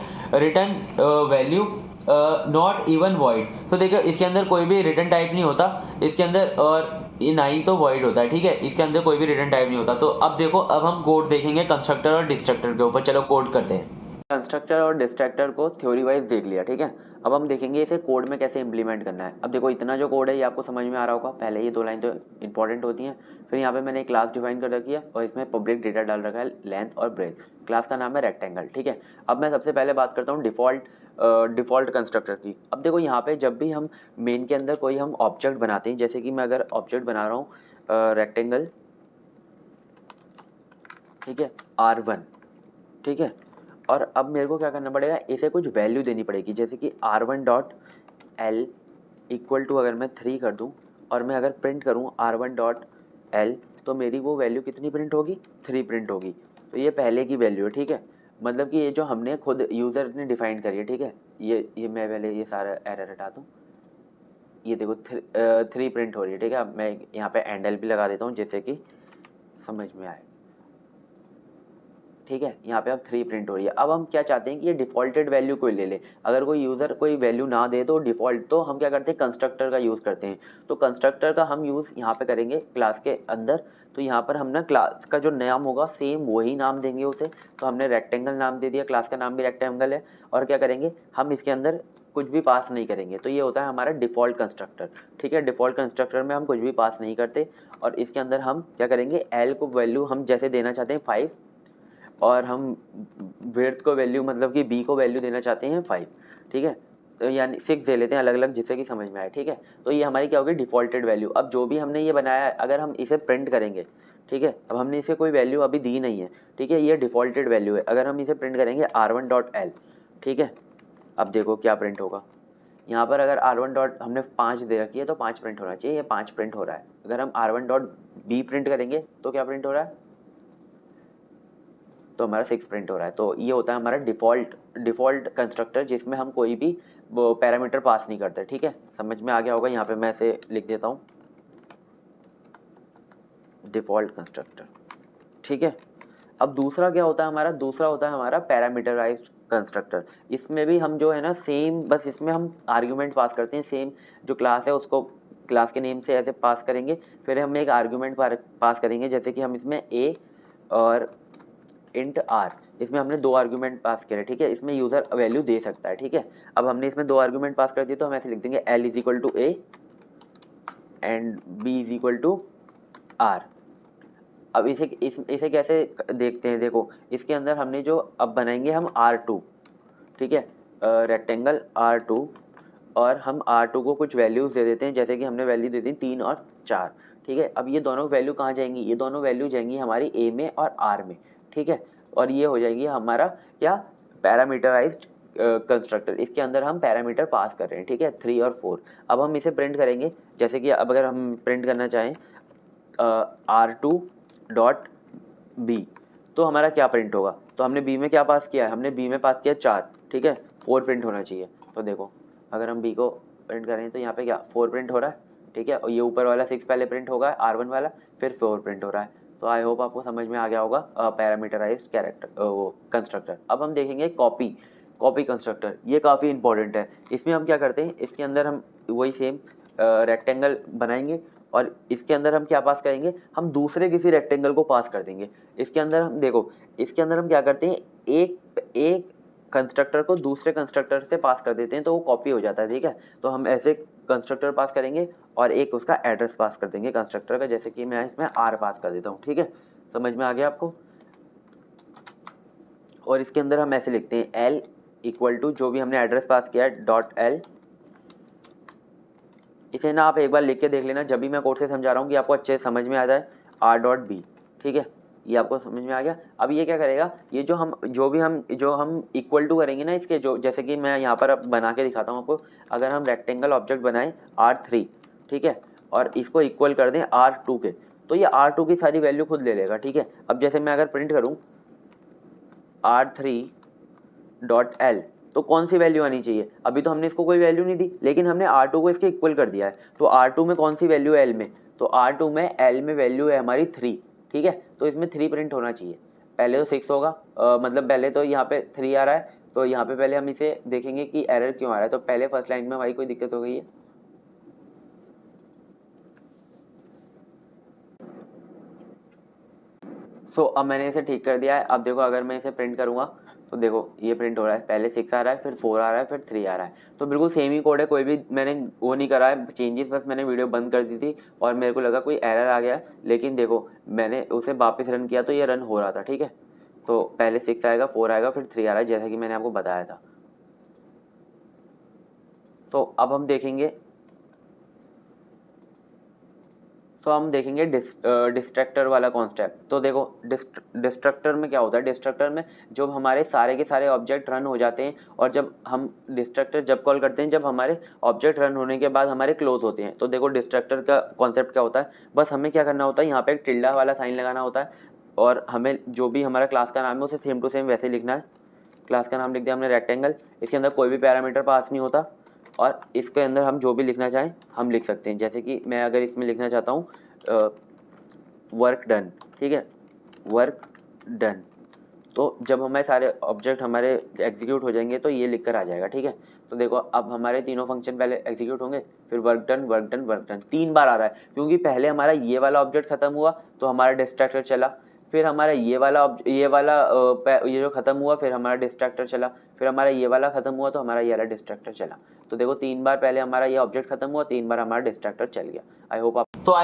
value not even void. तो देखो इसके अंदर कोई भी रिटर्न टाइप नहीं होता इसके अंदर, और ये ना ही तो वॉइड होता है, ठीक है। इसके अंदर कोई भी रिटर्न टाइप नहीं होता। तो अब देखो, अब हम कोड देखेंगे कंस्ट्रक्टर और डिस्ट्रक्टर के ऊपर। चलो कोड करते हैं। कंस्ट्रक्टर और डिस्ट्रक्टर को थ्योरी वाइज देख लिया, ठीक है। अब हम देखेंगे इसे कोड में कैसे इंप्लीमेंट करना है। अब देखो इतना जो कोड है ये आपको समझ में आ रहा होगा। पहले ये 2 लाइन तो इंपॉर्टेंट होती हैं। फिर यहाँ पे मैंने एक क्लास डिफाइन कर रखी है और इसमें पब्लिक डेटा डाल रखा है, लेंथ और ब्रेथ। क्लास का नाम है रेक्टेंगल, ठीक है। अब मैं सबसे पहले बात करता हूँ डिफ़ॉल्ट कंस्ट्रक्टर की। अब देखो यहाँ पे जब भी हम मेन के अंदर कोई हम ऑब्जेक्ट बनाते हैं, जैसे कि मैं अगर ऑब्जेक्ट बना रहा हूँ रेक्टेंगल, ठीक है, R1, ठीक है। और अब मेरे को क्या करना पड़ेगा, इसे कुछ वैल्यू देनी पड़ेगी, जैसे कि R1.L इक्वल टू, अगर मैं 3 कर दूं और मैं अगर प्रिंट करूं R1.L, तो मेरी वो वैल्यू कितनी प्रिंट होगी, 3 प्रिंट होगी। तो ये पहले की वैल्यू है, ठीक है। मतलब कि ये जो हमने खुद यूज़र ने डिफाइन करी है, ठीक है। ये मैं पहले ये सारा एरर हटा दूँ। ये देखो 3 प्रिंट हो रही है, ठीक है। अब मैं यहाँ पे एंडल भी लगा देता हूँ जिससे कि समझ में आए, ठीक है। यहाँ पे अब 3 प्रिंट हो रही है। अब हम क्या चाहते हैं कि ये डिफ़ॉल्टेड वैल्यू कोई ले ले। अगर कोई यूज़र कोई वैल्यू ना दे तो डिफ़ॉल्ट, तो हम क्या करते हैं, कंस्ट्रक्टर का यूज़ करते हैं। तो कंस्ट्रक्टर का हम यूज़ यहाँ पे करेंगे क्लास के अंदर। तो यहाँ पर हम ना क्लास का जो नाम होगा सेम वही नाम देंगे उसे। तो हमने रेक्टेंगल नाम दे दिया, क्लास का नाम भी रेक्टेंगल है। और क्या करेंगे, हम इसके अंदर कुछ भी पास नहीं करेंगे। तो ये होता है हमारा डिफ़ॉल्ट कंस्ट्रक्टर, ठीक है। डिफ़ॉल्ट कंस्ट्रक्टर में हम कुछ भी पास नहीं करते। और इसके अंदर हम क्या करेंगे, एल को वैल्यू हम जैसे देना चाहते हैं 5, और हम विड्थ को वैल्यू, मतलब कि बी को वैल्यू देना चाहते हैं 5, ठीक है। तो यानी 6 दे लेते हैं अलग अलग, जिससे कि समझ में आए, ठीक है। तो ये हमारी क्या होगी, डिफ़ॉल्टेड वैल्यू। अब जो भी हमने ये बनाया है, अगर हम इसे प्रिंट करेंगे, ठीक है। अब हमने इसे कोई वैल्यू अभी दी नहीं है, ठीक है। ये डिफ़ॉल्टेड वैल्यू है। अगर हम इसे प्रिंट करेंगे R1.L, ठीक है। अब देखो क्या प्रिंट होगा। यहाँ पर अगर R1 डॉट हमने 5 दे रखी है तो 5 प्रिंट होना चाहिए, ये 5 प्रिंट हो रहा है। अगर हम R1.B प्रिंट करेंगे तो क्या प्रिंट हो रहा है, तो हमारा 6 प्रिंट हो रहा है। तो ये होता है हमारा डिफ़ॉल्ट कंस्ट्रक्टर, जिसमें हम कोई भी पैरामीटर पास नहीं करते, ठीक है। समझ में आ गया होगा। यहाँ पे मैं इसे लिख देता हूँ, डिफ़ॉल्ट कंस्ट्रक्टर, ठीक है। अब दूसरा क्या होता है हमारा, दूसरा होता है हमारा पैरामीटराइज्ड कंस्ट्रक्टर। इसमें भी हम जो है ना सेम, बस इसमें हम आर्ग्यूमेंट पास करते हैं। सेम जो क्लास है उसको क्लास के नेम से ऐसे पास करेंगे, फिर हम एक आर्ग्यूमेंट पास करेंगे, जैसे कि हम इसमें a और इंट r, इसमें हमने 2 आर्ग्यूमेंट पास करे, ठीक है। इसमें यूज़र वैल्यू दे सकता है, ठीक है। अब हमने इसमें 2 आर्ग्यूमेंट पास कर दिए, तो हम ऐसे लिख देंगे l is equal to a and b is equal to r। अब इसे कैसे देखते हैं, देखो इसके अंदर हमने जो अब बनाएंगे हम R2, ठीक है, रेक्टेंगल R2, और हम R2 को कुछ वैल्यूज़ दे देते हैं, जैसे कि हमने वैल्यू दे दी 3 और 4, ठीक है। अब ये दोनों वैल्यू कहाँ जाएंगी, ये दोनों वैल्यू जाएंगी हमारी A में और R में, ठीक है। और ये हो जाएगी हमारा क्या, पैरामीटराइज्ड कंस्ट्रक्टर। इसके अंदर हम पैरामीटर पास कर रहे हैं, ठीक है, 3 और 4। अब हम इसे प्रिंट करेंगे, जैसे कि अब अगर हम प्रिंट करना चाहें R2.B, तो हमारा क्या प्रिंट होगा। तो हमने B में क्या पास किया है, हमने B में पास किया 4, ठीक है, 4 प्रिंट होना चाहिए। तो देखो अगर हम बी को प्रिंट करें तो यहाँ पे क्या 4 प्रिंट हो रहा है, ठीक है, और ये ऊपर वाला 6 पहले प्रिंट होगा R1 वाला, फिर 4 प्रिंट हो रहा है। तो आई होप आपको समझ में आ गया होगा पैरामीटराइज्ड कैरेक्टर वो कंस्ट्रक्टर। अब हम देखेंगे कॉपी कंस्ट्रक्टर, ये काफ़ी इंपॉर्टेंट है। इसमें हम क्या करते हैं, इसके अंदर हम वही सेम रेक्टेंगल बनाएंगे और इसके अंदर हम क्या पास करेंगे, हम दूसरे किसी रेक्टेंगल को पास कर देंगे। इसके अंदर हम देखो, इसके अंदर हम क्या करते हैं, एक कंस्ट्रक्टर को दूसरे कंस्ट्रक्टर से पास कर देते हैं तो वो कॉपी हो जाता है, ठीक है। तो हम ऐसे कंस्ट्रक्टर पास करेंगे और एक उसका एड्रेस पास कर देंगे कंस्ट्रक्टर का, जैसे कि मैं इसमें R पास कर देता हूँ, ठीक है, समझ में आ गया आपको। और इसके अंदर हम ऐसे लिखते हैं L इक्वल टू जो भी हमने एड्रेस पास किया है .L। इसे ना आप एक बार लिख के देख लेना, जब भी मैं कोड से समझा रहा हूँ कि आपको अच्छे से समझ में आ जाए, R.B, ठीक है, ये आपको समझ में आ गया। अब ये क्या करेगा, ये जो हम इक्वल टू करेंगे ना इसके, जो जैसे कि मैं यहाँ पर अब बना के दिखाता हूँ आपको। अगर हम रेक्टेंगल ऑब्जेक्ट बनाएं R3, ठीक है, और इसको इक्वल कर दें R2 के, तो ये R2 की सारी वैल्यू खुद ले लेगा, ठीक है। अब जैसे मैं अगर प्रिंट करूँ R3.L, तो कौन सी वैल्यू आनी चाहिए, अभी तो हमने इसको कोई वैल्यू नहीं दी, लेकिन हमने R2 को इसके इक्वल कर दिया है। तो R2 में कौन सी वैल्यू है, L में, तो R2 में L में वैल्यू है हमारी 3, ठीक है। तो इसमें 3 प्रिंट होना चाहिए। पहले तो 6 होगा, मतलब पहले तो यहाँ पे 3 आ रहा है, तो यहाँ पे पहले हम इसे देखेंगे कि एरर क्यों आ रहा है। तो पहले फर्स्ट लाइन में भाई कोई दिक्कत हो गई है, अब मैंने इसे ठीक कर दिया है। अब देखो अगर मैं इसे प्रिंट करूँगा तो देखो ये प्रिंट हो रहा है, पहले 6 आ रहा है, फिर 4 आ रहा है, फिर 3 आ रहा है। तो बिल्कुल सेम ही कोड है, कोई भी मैंने वो नहीं करा है चेंजेस, बस मैंने वीडियो बंद कर दी थी और मेरे को लगा कोई एरर आ गया, लेकिन देखो मैंने उसे वापस रन किया तो ये रन हो रहा था, ठीक है। तो पहले 6 आएगा, 4 आएगा, फिर 3 आ रहा है, जैसा कि मैंने आपको बताया था। तो अब हम देखेंगे, डिस्ट्रक्टर वाला कॉन्सेप्ट। तो देखो डिस्ट्रक्टर में क्या होता है, डिस्ट्रक्टर में जब हमारे सारे के सारे ऑब्जेक्ट रन हो जाते हैं, और जब हम डिस्ट्रक्टर जब कॉल करते हैं जब हमारे ऑब्जेक्ट रन होने के बाद हमारे क्लोज होते हैं। तो देखो डिस्ट्रक्टर का कॉन्सेप्ट क्या होता है, बस हमें क्या करना होता है, यहाँ पे एक टिल्डा वाला साइन लगाना होता है और हमें जो भी हमारा क्लास का नाम है उसे सेम टू सेम वैसे लिखना है। क्लास का नाम लिख दिया हमने रेक्टेंगल, इसके अंदर कोई भी पैरामीटर पास नहीं होता और इसके अंदर हम जो भी लिखना चाहें हम लिख सकते हैं। जैसे कि मैं अगर इसमें लिखना चाहता हूँ वर्क डन, ठीक है, वर्क डन, तो जब हमारे सारे ऑब्जेक्ट हमारे एग्जीक्यूट हो जाएंगे तो ये लिख कर आ जाएगा, ठीक है। तो देखो अब हमारे तीनों फंक्शन पहले एग्जीक्यूट होंगे, फिर work done work done work done 3 बार आ रहा है, क्योंकि पहले हमारा ये वाला ऑब्जेक्ट खत्म हुआ तो हमारा डिस्ट्रक्टर चला, फिर हमारा ये जो खत्म हुआ फिर हमारा डिस्ट्रक्टर चला, फिर हमारा ये वाला खत्म हुआ तो हमारा ये वाला डिस्ट्रक्टर चला। तो देखो 3 बार पहले हमारा ये ऑब्जेक्ट खत्म हुआ, 3 बार हमारा डिस्ट्रक्टर चल गया। आई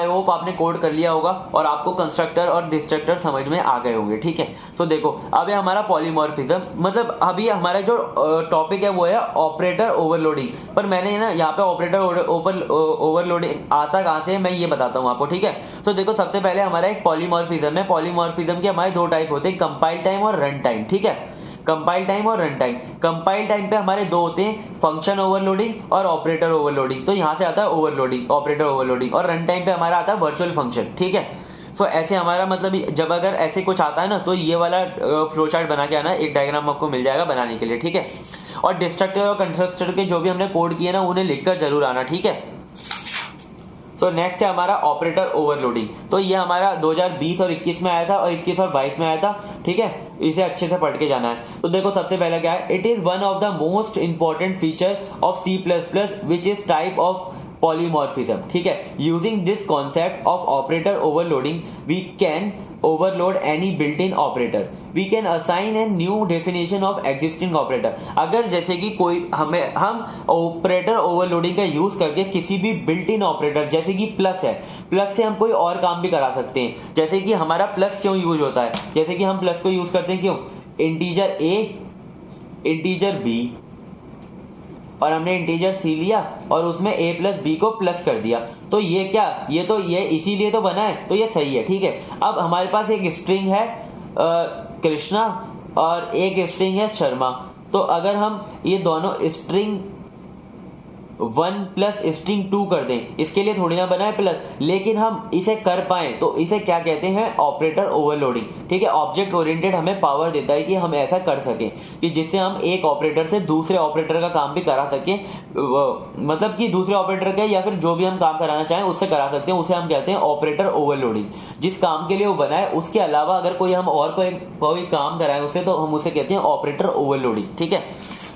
होप आपने कोड कर लिया होगा और आपको कंस्ट्रक्टर और डिस्ट्रक्टर समझ में आ गए होंगे, ठीक है। सो देखो अब ये हमारा पॉलीमॉर्फिज्म, मतलब अभी हमारा जो टॉपिक है वो है ऑपरेटर ओवरलोडिंग, पर मैंने ना यहाँ पे ऑपरेटर ओवरलोडिंग आता कहाँ से मैं ये बताता हूँ आपको, ठीक है। तो देखो सबसे पहले हमारा एक पॉलीमॉर्फिज्म है, पॉलीमॉर्फिज्म के हमारे 2 टाइप होते हैं, कंपाइल टाइम और रन टाइम, ठीक है, कंपाइल टाइम और रन टाइम। कंपाइल टाइम पे हमारे 2 होते हैं, फंक्शन ओवरलोडिंग और ऑपरेटर ओवरलोडिंग। तो यहाँ से आता है ओवरलोडिंग, ऑपरेटर ओवरलोडिंग, और रन टाइम पे हमारा आता है वर्चुअल फंक्शन, ठीक है। सो ऐसे हमारा मतलब जब अगर ऐसे कुछ आता है ना तो ये वाला फ्लो चार्ट बना के आना, एक डायग्राम आपको मिल जाएगा बनाने के लिए, ठीक है। और डिस्ट्रक्टर और कंस्ट्रक्टर के जो भी हमने कोड किए ना उन्हें लिखकर जरूर आना, ठीक है। सो नेक्स्ट है हमारा ऑपरेटर ओवरलोडिंग। तो ये हमारा 2020 और 21 में आया था और 21 और 22 में आया था, ठीक है, इसे अच्छे से पढ़ के जाना है। तो देखो सबसे पहला क्या है, it is one of the most important feature of C++ which is type of polymorphism, ठीक है। Using this concept of operator overloading we can overload any built-in operator. We can assign a new definition of existing operator. अगर जैसे कि हम operator overloading का use करके किसी भी बिल्ट इन ऑपरेटर, जैसे कि प्लस है, प्लस से हम कोई और काम भी करा सकते हैं। जैसे कि हमारा प्लस क्यों यूज होता है, जैसे कि हम प्लस को यूज करते हैं क्यों, इंटीजर A इंटीजर B, और हमने इंटीजर C लिया और उसमें A प्लस B को प्लस कर दिया, तो ये क्या, ये इसीलिए तो बना है, तो ये सही है, ठीक है। अब हमारे पास एक स्ट्रिंग है कृष्णा और एक स्ट्रिंग है शर्मा। तो अगर हम ये दोनों स्ट्रिंग 1 प्लस स्ट्रिंग 2 कर दें, इसके लिए थोड़ी ना बना है प्लस, लेकिन हम इसे कर पाए तो इसे क्या कहते हैं, ऑपरेटर ओवरलोडिंग। ठीक है, ऑब्जेक्ट ओरिएंटेड हमें पावर देता है कि हम ऐसा कर सकें कि जिससे हम एक ऑपरेटर से दूसरे ऑपरेटर का काम भी करा सकें, मतलब कि दूसरे ऑपरेटर का या फिर जो भी हम काम कराना चाहें उससे करा सकते हैं, उसे हम कहते हैं ऑपरेटर ओवरलोडिंग। जिस काम के लिए वो बना है उसके अलावा अगर कोई हम और कोई काम कराएं उससे, तो हम उसे कहते हैं ऑपरेटर ओवरलोडिंग। ठीक है,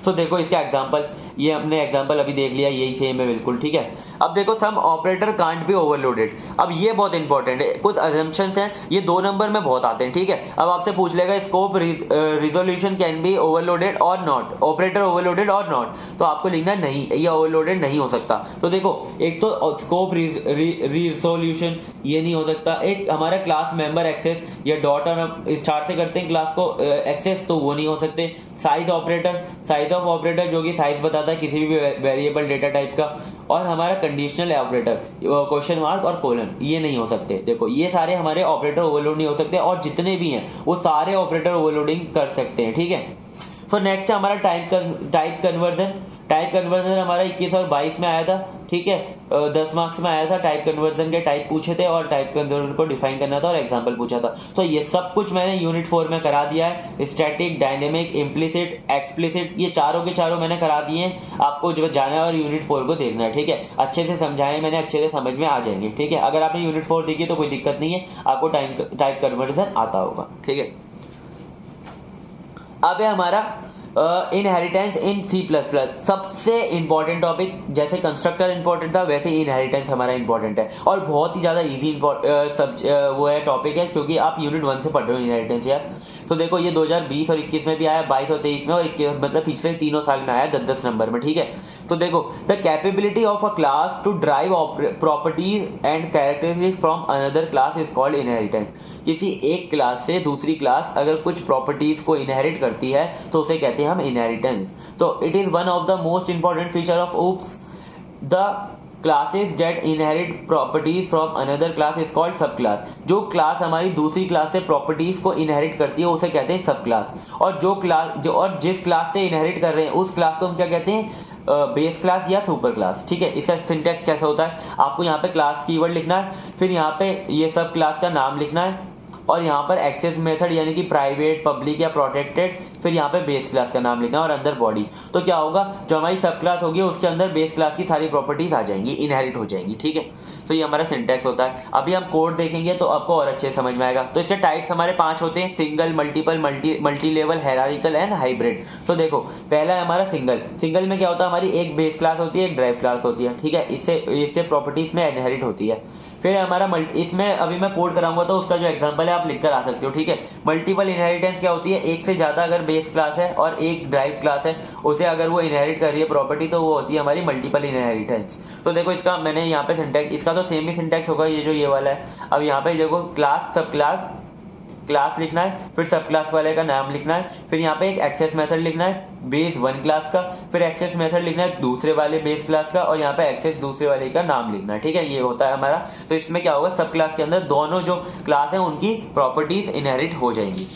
तो देखो इसका एग्जांपल, ये हमने एग्जांपल अभी देख लिया, यही सेम है बिल्कुल। ठीक है, अब देखो सम ऑपरेटर कांट बी ओवरलोडेड। अब ये बहुत इंपॉर्टेंट है, कुछ अजम्पशंस हैं, ये 2 नंबर में बहुत आते हैं। ठीक है, अब आपसे पूछ लेगा scope resolution can be overloaded और नॉट, ऑपरेटर ओवरलोडेड और नॉट, तो आपको लिखना नहीं, ये ओवरलोडेड नहीं हो सकता। तो देखो एक तो स्कोप रिजोल्यूशन ये नहीं हो सकता, एक हमारा क्लास मेंबर एक्सेस या डॉट और स्टार से करते हैं क्लास को एक्सेस, तो वो नहीं हो सकते। Size operator, size of operator जो कि साइज बताता है किसी भी वेरिएबल डेटा टाइप का, और हमारा कंडीशनल ऑपरेटर क्वेश्चन मार्क और कोलन, ये नहीं हो सकते। देखो ये सारे हमारे ऑपरेटर ओवरलोड नहीं हो सकते, और जितने भी हैं वो सारे ऑपरेटर ओवरलोडिंग कर सकते हैं। ठीक है, सो नेक्स्ट है हमारा टाइप कन्वर्जन। टाइप कन्वर्जन हमारा 21 और 22 में आया था। ठीक है, 10 मार्क्स में आया था, टाइप कन्वर्जन के टाइप पूछे थे और टाइप कन्वर्जन को डिफाइन करना था और एग्जांपल पूछा था। तो ये सब कुछ मैंने यूनिट 4 में करा दिया है, स्टैटिक, डायनेमिक, इम्प्लिसिट, एक्सप्लिसिट, ये चारों के चारों मैंने करा दिए हैं। आपको जब जाना है और यूनिट 4 को देखना है। ठीक है, अच्छे से समझाए मैंने, अच्छे से समझ में आ जाएंगे। ठीक है, अगर आपने यूनिट 4 देखी तो कोई दिक्कत नहीं है, आपको टाइप कन्वर्जन आता होगा। ठीक है, अब है हमारा इनहेरिटेंस इन C++। सबसे इंपॉर्टेंट टॉपिक, जैसे कंस्ट्रक्टर इंपॉर्टेंट था वैसे इनहेरिटेंस हमारा इंपॉर्टेंट है, और बहुत ही ज्यादा इजी वो है टॉपिक है, क्योंकि आप यूनिट 1 से पढ़ रहे हो इनहेरिटेंस यार। तो देखो ये 2020 और 21 में भी आया, 22 और 23 में, और 21 मतलब पिछले तीनों साल में आया 10-10 नंबर में। ठीक है, तो देखो the capability of a class to drive properties and characteristic from another class is called inheritance. किसी एक क्लास से दूसरी क्लास अगर कुछ प्रॉपर्टीज को इनहेरिट करती है तो उसे कहते हैं हम इनहेरिटेंस। तो it is one of the most important feature of OOPs. The classes that inherit properties from another class is called sub class. जो क्लास हमारी दूसरी क्लास से प्रॉपर्टीज को इनहेरिट करती है उसे कहते हैं सब क्लास, और जिस क्लास से इनहेरिट कर रहे हैं उस क्लास को हम क्या कहते हैं, बेस क्लास या सुपर क्लास। ठीक है, इसका सिंटैक्स कैसा होता है, आपको यहाँ पे क्लास कीवर्ड लिखना है, फिर यहाँ पे ये सब क्लास का नाम लिखना है, और यहाँ पर एक्सेस मेथड यानी कि प्राइवेट, पब्लिक या प्रोटेक्टेड, फिर यहाँ पे बेस क्लास का नाम लिखना है और अंदर बॉडी। तो क्या होगा, जो हमारी सब क्लास होगी उसके अंदर बेस क्लास की सारी प्रॉपर्टीज आ जाएंगी, इनहेरिट हो जाएंगी। ठीक है, तो ये हमारा सिंटैक्स होता है। अभी हम कोड देखेंगे तो आपको और अच्छे से समझ में आएगा। तो इसके टाइप्स हमारे 5 होते हैं, single, multiple, multi level, hierarchical and hybrid. तो देखो पहला है हमारा सिंगल। सिंगल में क्या होता है, हमारी एक बेस क्लास होती है, एक ड्राइव क्लास होती है। ठीक है, इससे प्रॉपर्टीज में इनहेरिट होती है। फिर हमारा इसमें अभी मैं कोड कराऊंगा तो उसका जो एग्जांपल है आप लिखकर आ सकते हो। ठीक है, मल्टीपल इनहेरिटेंस क्या होती है, एक से ज्यादा अगर बेस क्लास है और एक ड्राइव क्लास है, उसे अगर वो इनहेरिट कर रही है प्रॉपर्टी तो वो होती है हमारी मल्टीपल इनहेरिटेंस। तो देखो इसका मैंने यहाँ पे सिंटैक्स, इसका तो सेम ही सिंटैक्स होगा ये जो ये वाला है। अब यहाँ पे देखो क्लास, सब क्लास लिखना है, फिर सब क्लास वाले का नाम लिखना है, फिर यहाँ पे एक एक्सेस मेथड लिखना है बेस 1 क्लास का, फिर एक्सेस मेथड लिखना है दूसरे वाले बेस क्लास का, और यहाँ पे एक्सेस दूसरे वाले का नाम लिखना है। ठीक है, ये होता है हमारा। तो इसमें क्या होगा, सब क्लास के अंदर दोनों जो क्लास है उनकी प्रॉपर्टीज इनहेरिट हो जाएंगी।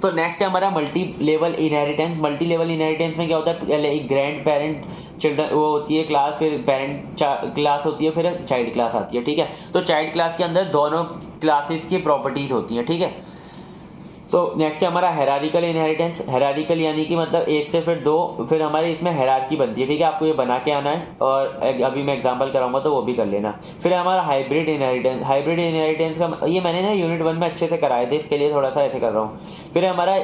तो नेक्स्ट है हमारा multi level inheritance. Multi level inheritance में क्या होता है, पहले एक ग्रैंड पेरेंट चिल्ड्रन वो होती है क्लास, फिर पेरेंट क्लास होती है, फिर चाइल्ड क्लास आती है। ठीक है, तो चाइल्ड क्लास के अंदर दोनों क्लासेस की प्रॉपर्टीज होती हैं। ठीक है, तो नेक्स्ट है हमारा हायरार्किकल इनहेरिटेंस। हायरार्किकल यानी कि मतलब 1 से फिर 2, फिर हमारे इसमें हायरार्की बनती है। ठीक है, आपको ये बना के आना है, और अभी मैं एग्जांपल कराऊंगा तो वो भी कर लेना। फिर है हमारा हाइब्रिड इनहेरिटेंस। हाइब्रिड इनहेरिटेंस का ये मैंने ना यूनिट 1 में अच्छे से कराए थे, इसके लिए थोड़ा सा ऐसे कर रहा हूँ। फिर है हमारा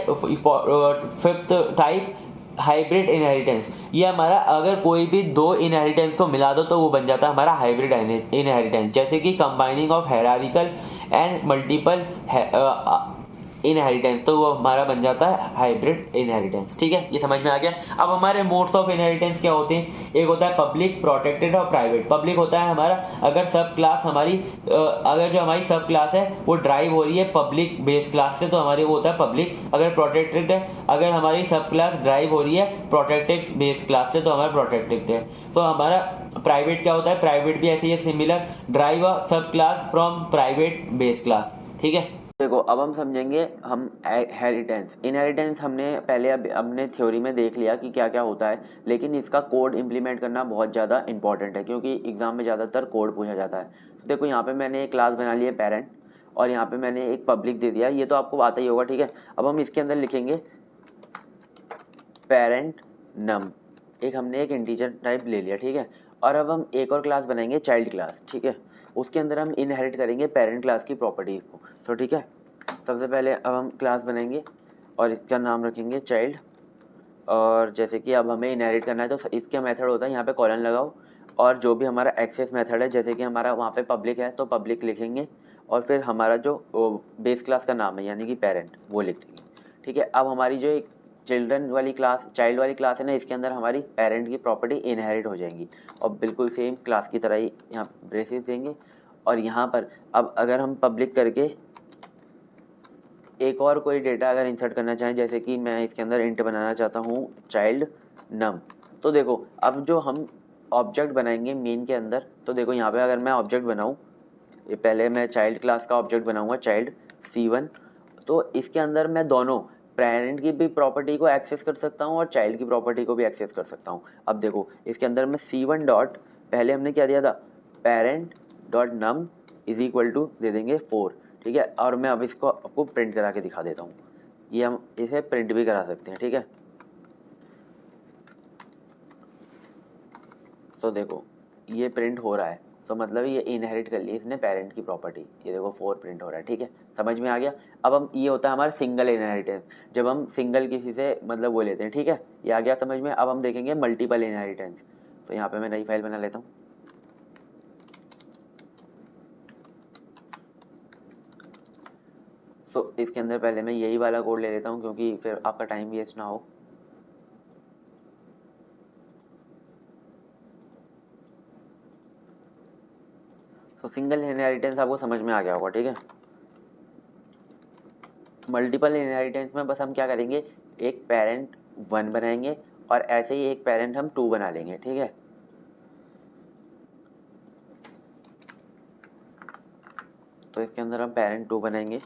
5th टाइप हाइब्रिड इनहेरिटेंस। ये हमारा अगर कोई भी 2 इनहेरिटेंस को मिला दो तो वो बन जाता है हमारा हाइब्रिड इनहेरिटेंस, जैसे कि combining of hierarchical and multiple inheritance, तो वो हमारा बन जाता है हाइब्रिड इनहेरिटेंस। ठीक है, ये समझ में आ गया। अब हमारे मोड्स ऑफ इनहेरिटेंस क्या होते हैं, एक होता है पब्लिक, प्रोटेक्टेड और प्राइवेट। पब्लिक होता है हमारा अगर सब क्लास हमारी अगर जो हमारी सब क्लास है वो ड्राइव हो रही है पब्लिक बेस क्लास से तो हमारे वो होता है पब्लिक। अगर प्रोटेक्टेड है, अगर हमारी सब क्लास ड्राइव हो रही है प्रोटेक्टेड बेस क्लास से तो हमारा प्रोटेक्टेड है। तो हमारा प्राइवेट क्या होता है, प्राइवेट भी ऐसे ही सिमिलर, ड्राइव सब class from private base class. ठीक है। देखो अब हम समझेंगे हम हेरिटेंस इनहेरिटेंस हमने पहले अब हमने थ्योरी में देख लिया कि क्या क्या होता है, लेकिन इसका कोड इम्प्लीमेंट करना बहुत ज़्यादा इंपॉर्टेंट है क्योंकि एग्जाम में ज़्यादातर कोड पूछा जाता है। तो देखो यहाँ पे मैंने एक क्लास बना ली है पेरेंट, और यहाँ पे मैंने एक पब्लिक दे दिया, ये तो आपको आता ही होगा, ठीक है। अब हम इसके अंदर लिखेंगे पेरेंट नम, एक हमने एक इंटीजर टाइप ले लिया, ठीक है। और अब हम एक और क्लास बनाएंगे चाइल्ड क्लास, ठीक है। उसके अंदर हम इनहेरिट करेंगे पेरेंट क्लास की प्रॉपर्टीज को। तो ठीक है, सबसे पहले अब हम क्लास बनाएंगे और इसका नाम रखेंगे चाइल्ड। और जैसे कि अब हमें इनहेरिट करना है तो इसका मेथड होता है यहाँ पे कॉलन लगाओ, और जो भी हमारा एक्सेस मेथड है, जैसे कि हमारा वहाँ पे पब्लिक है तो पब्लिक लिखेंगे, और फिर हमारा जो बेस क्लास का नाम है यानी कि पेरेंट वो लिख देंगे, ठीक है। अब हमारी जो एक चिल्ड्रन वाली क्लास चाइल्ड वाली क्लास है ना, इसके अंदर हमारी पेरेंट की प्रॉपर्टी इनहेरिट हो जाएंगी, और बिल्कुल सेम क्लास की तरह ही यहाँ ब्रेसेस देंगे। और यहाँ पर अब अगर हम पब्लिक करके एक और कोई डेटा अगर इंसर्ट करना चाहें, जैसे कि मैं इसके अंदर इंट बनाना चाहता हूँ चाइल्ड नम, तो देखो अब जो हम ऑब्जेक्ट बनाएंगे मेन के अंदर, तो देखो यहाँ पे अगर मैं ऑब्जेक्ट बनाऊँ, ये पहले मैं चाइल्ड क्लास का ऑब्जेक्ट बनाऊंगा चाइल्ड C1, तो इसके अंदर मैं दोनों पेरेंट की भी प्रॉपर्टी को एक्सेस कर सकता हूँ और चाइल्ड की प्रॉपर्टी को भी एक्सेस कर सकता हूँ। अब देखो इसके अंदर मैं C1 डॉट, पहले हमने क्या दिया था, parent dot num is equal to दे देंगे 4, ठीक है। और मैं अब इसको आपको प्रिंट करा के दिखा देता हूँ, ये हम इसे प्रिंट भी करा सकते हैं, ठीक है। तो देखो ये प्रिंट हो रहा है, तो मतलब ये इनहेरिट कर ली इसने पेरेंट की प्रॉपर्टी, ये देखो 4 प्रिंट हो रहा है, ठीक है, समझ में आ गया। अब हम ये होता है हमारा सिंगल इनहेरिटेंस, जब हम सिंगल किसी से मतलब वो लेते हैं, ठीक है, ये आ गया समझ में। अब हम देखेंगे मल्टीपल इनहेरिटेंस, तो यहाँ पे मैं नई फाइल बना लेता हूँ। तो इसके अंदर पहले मैं यही वाला कोड ले लेता हूँ क्योंकि फिर आपका टाइम वेस्ट ना हो। तो सिंगल इनहेरिटेंस आपको समझ में आ गया होगा, ठीक है। मल्टीपल इनहेरिटेंस में बस हम क्या करेंगे, एक पेरेंट 1 बनाएंगे और ऐसे ही एक पेरेंट हम 2 बना लेंगे, ठीक है। तो इसके अंदर हम पेरेंट 2 बनाएंगे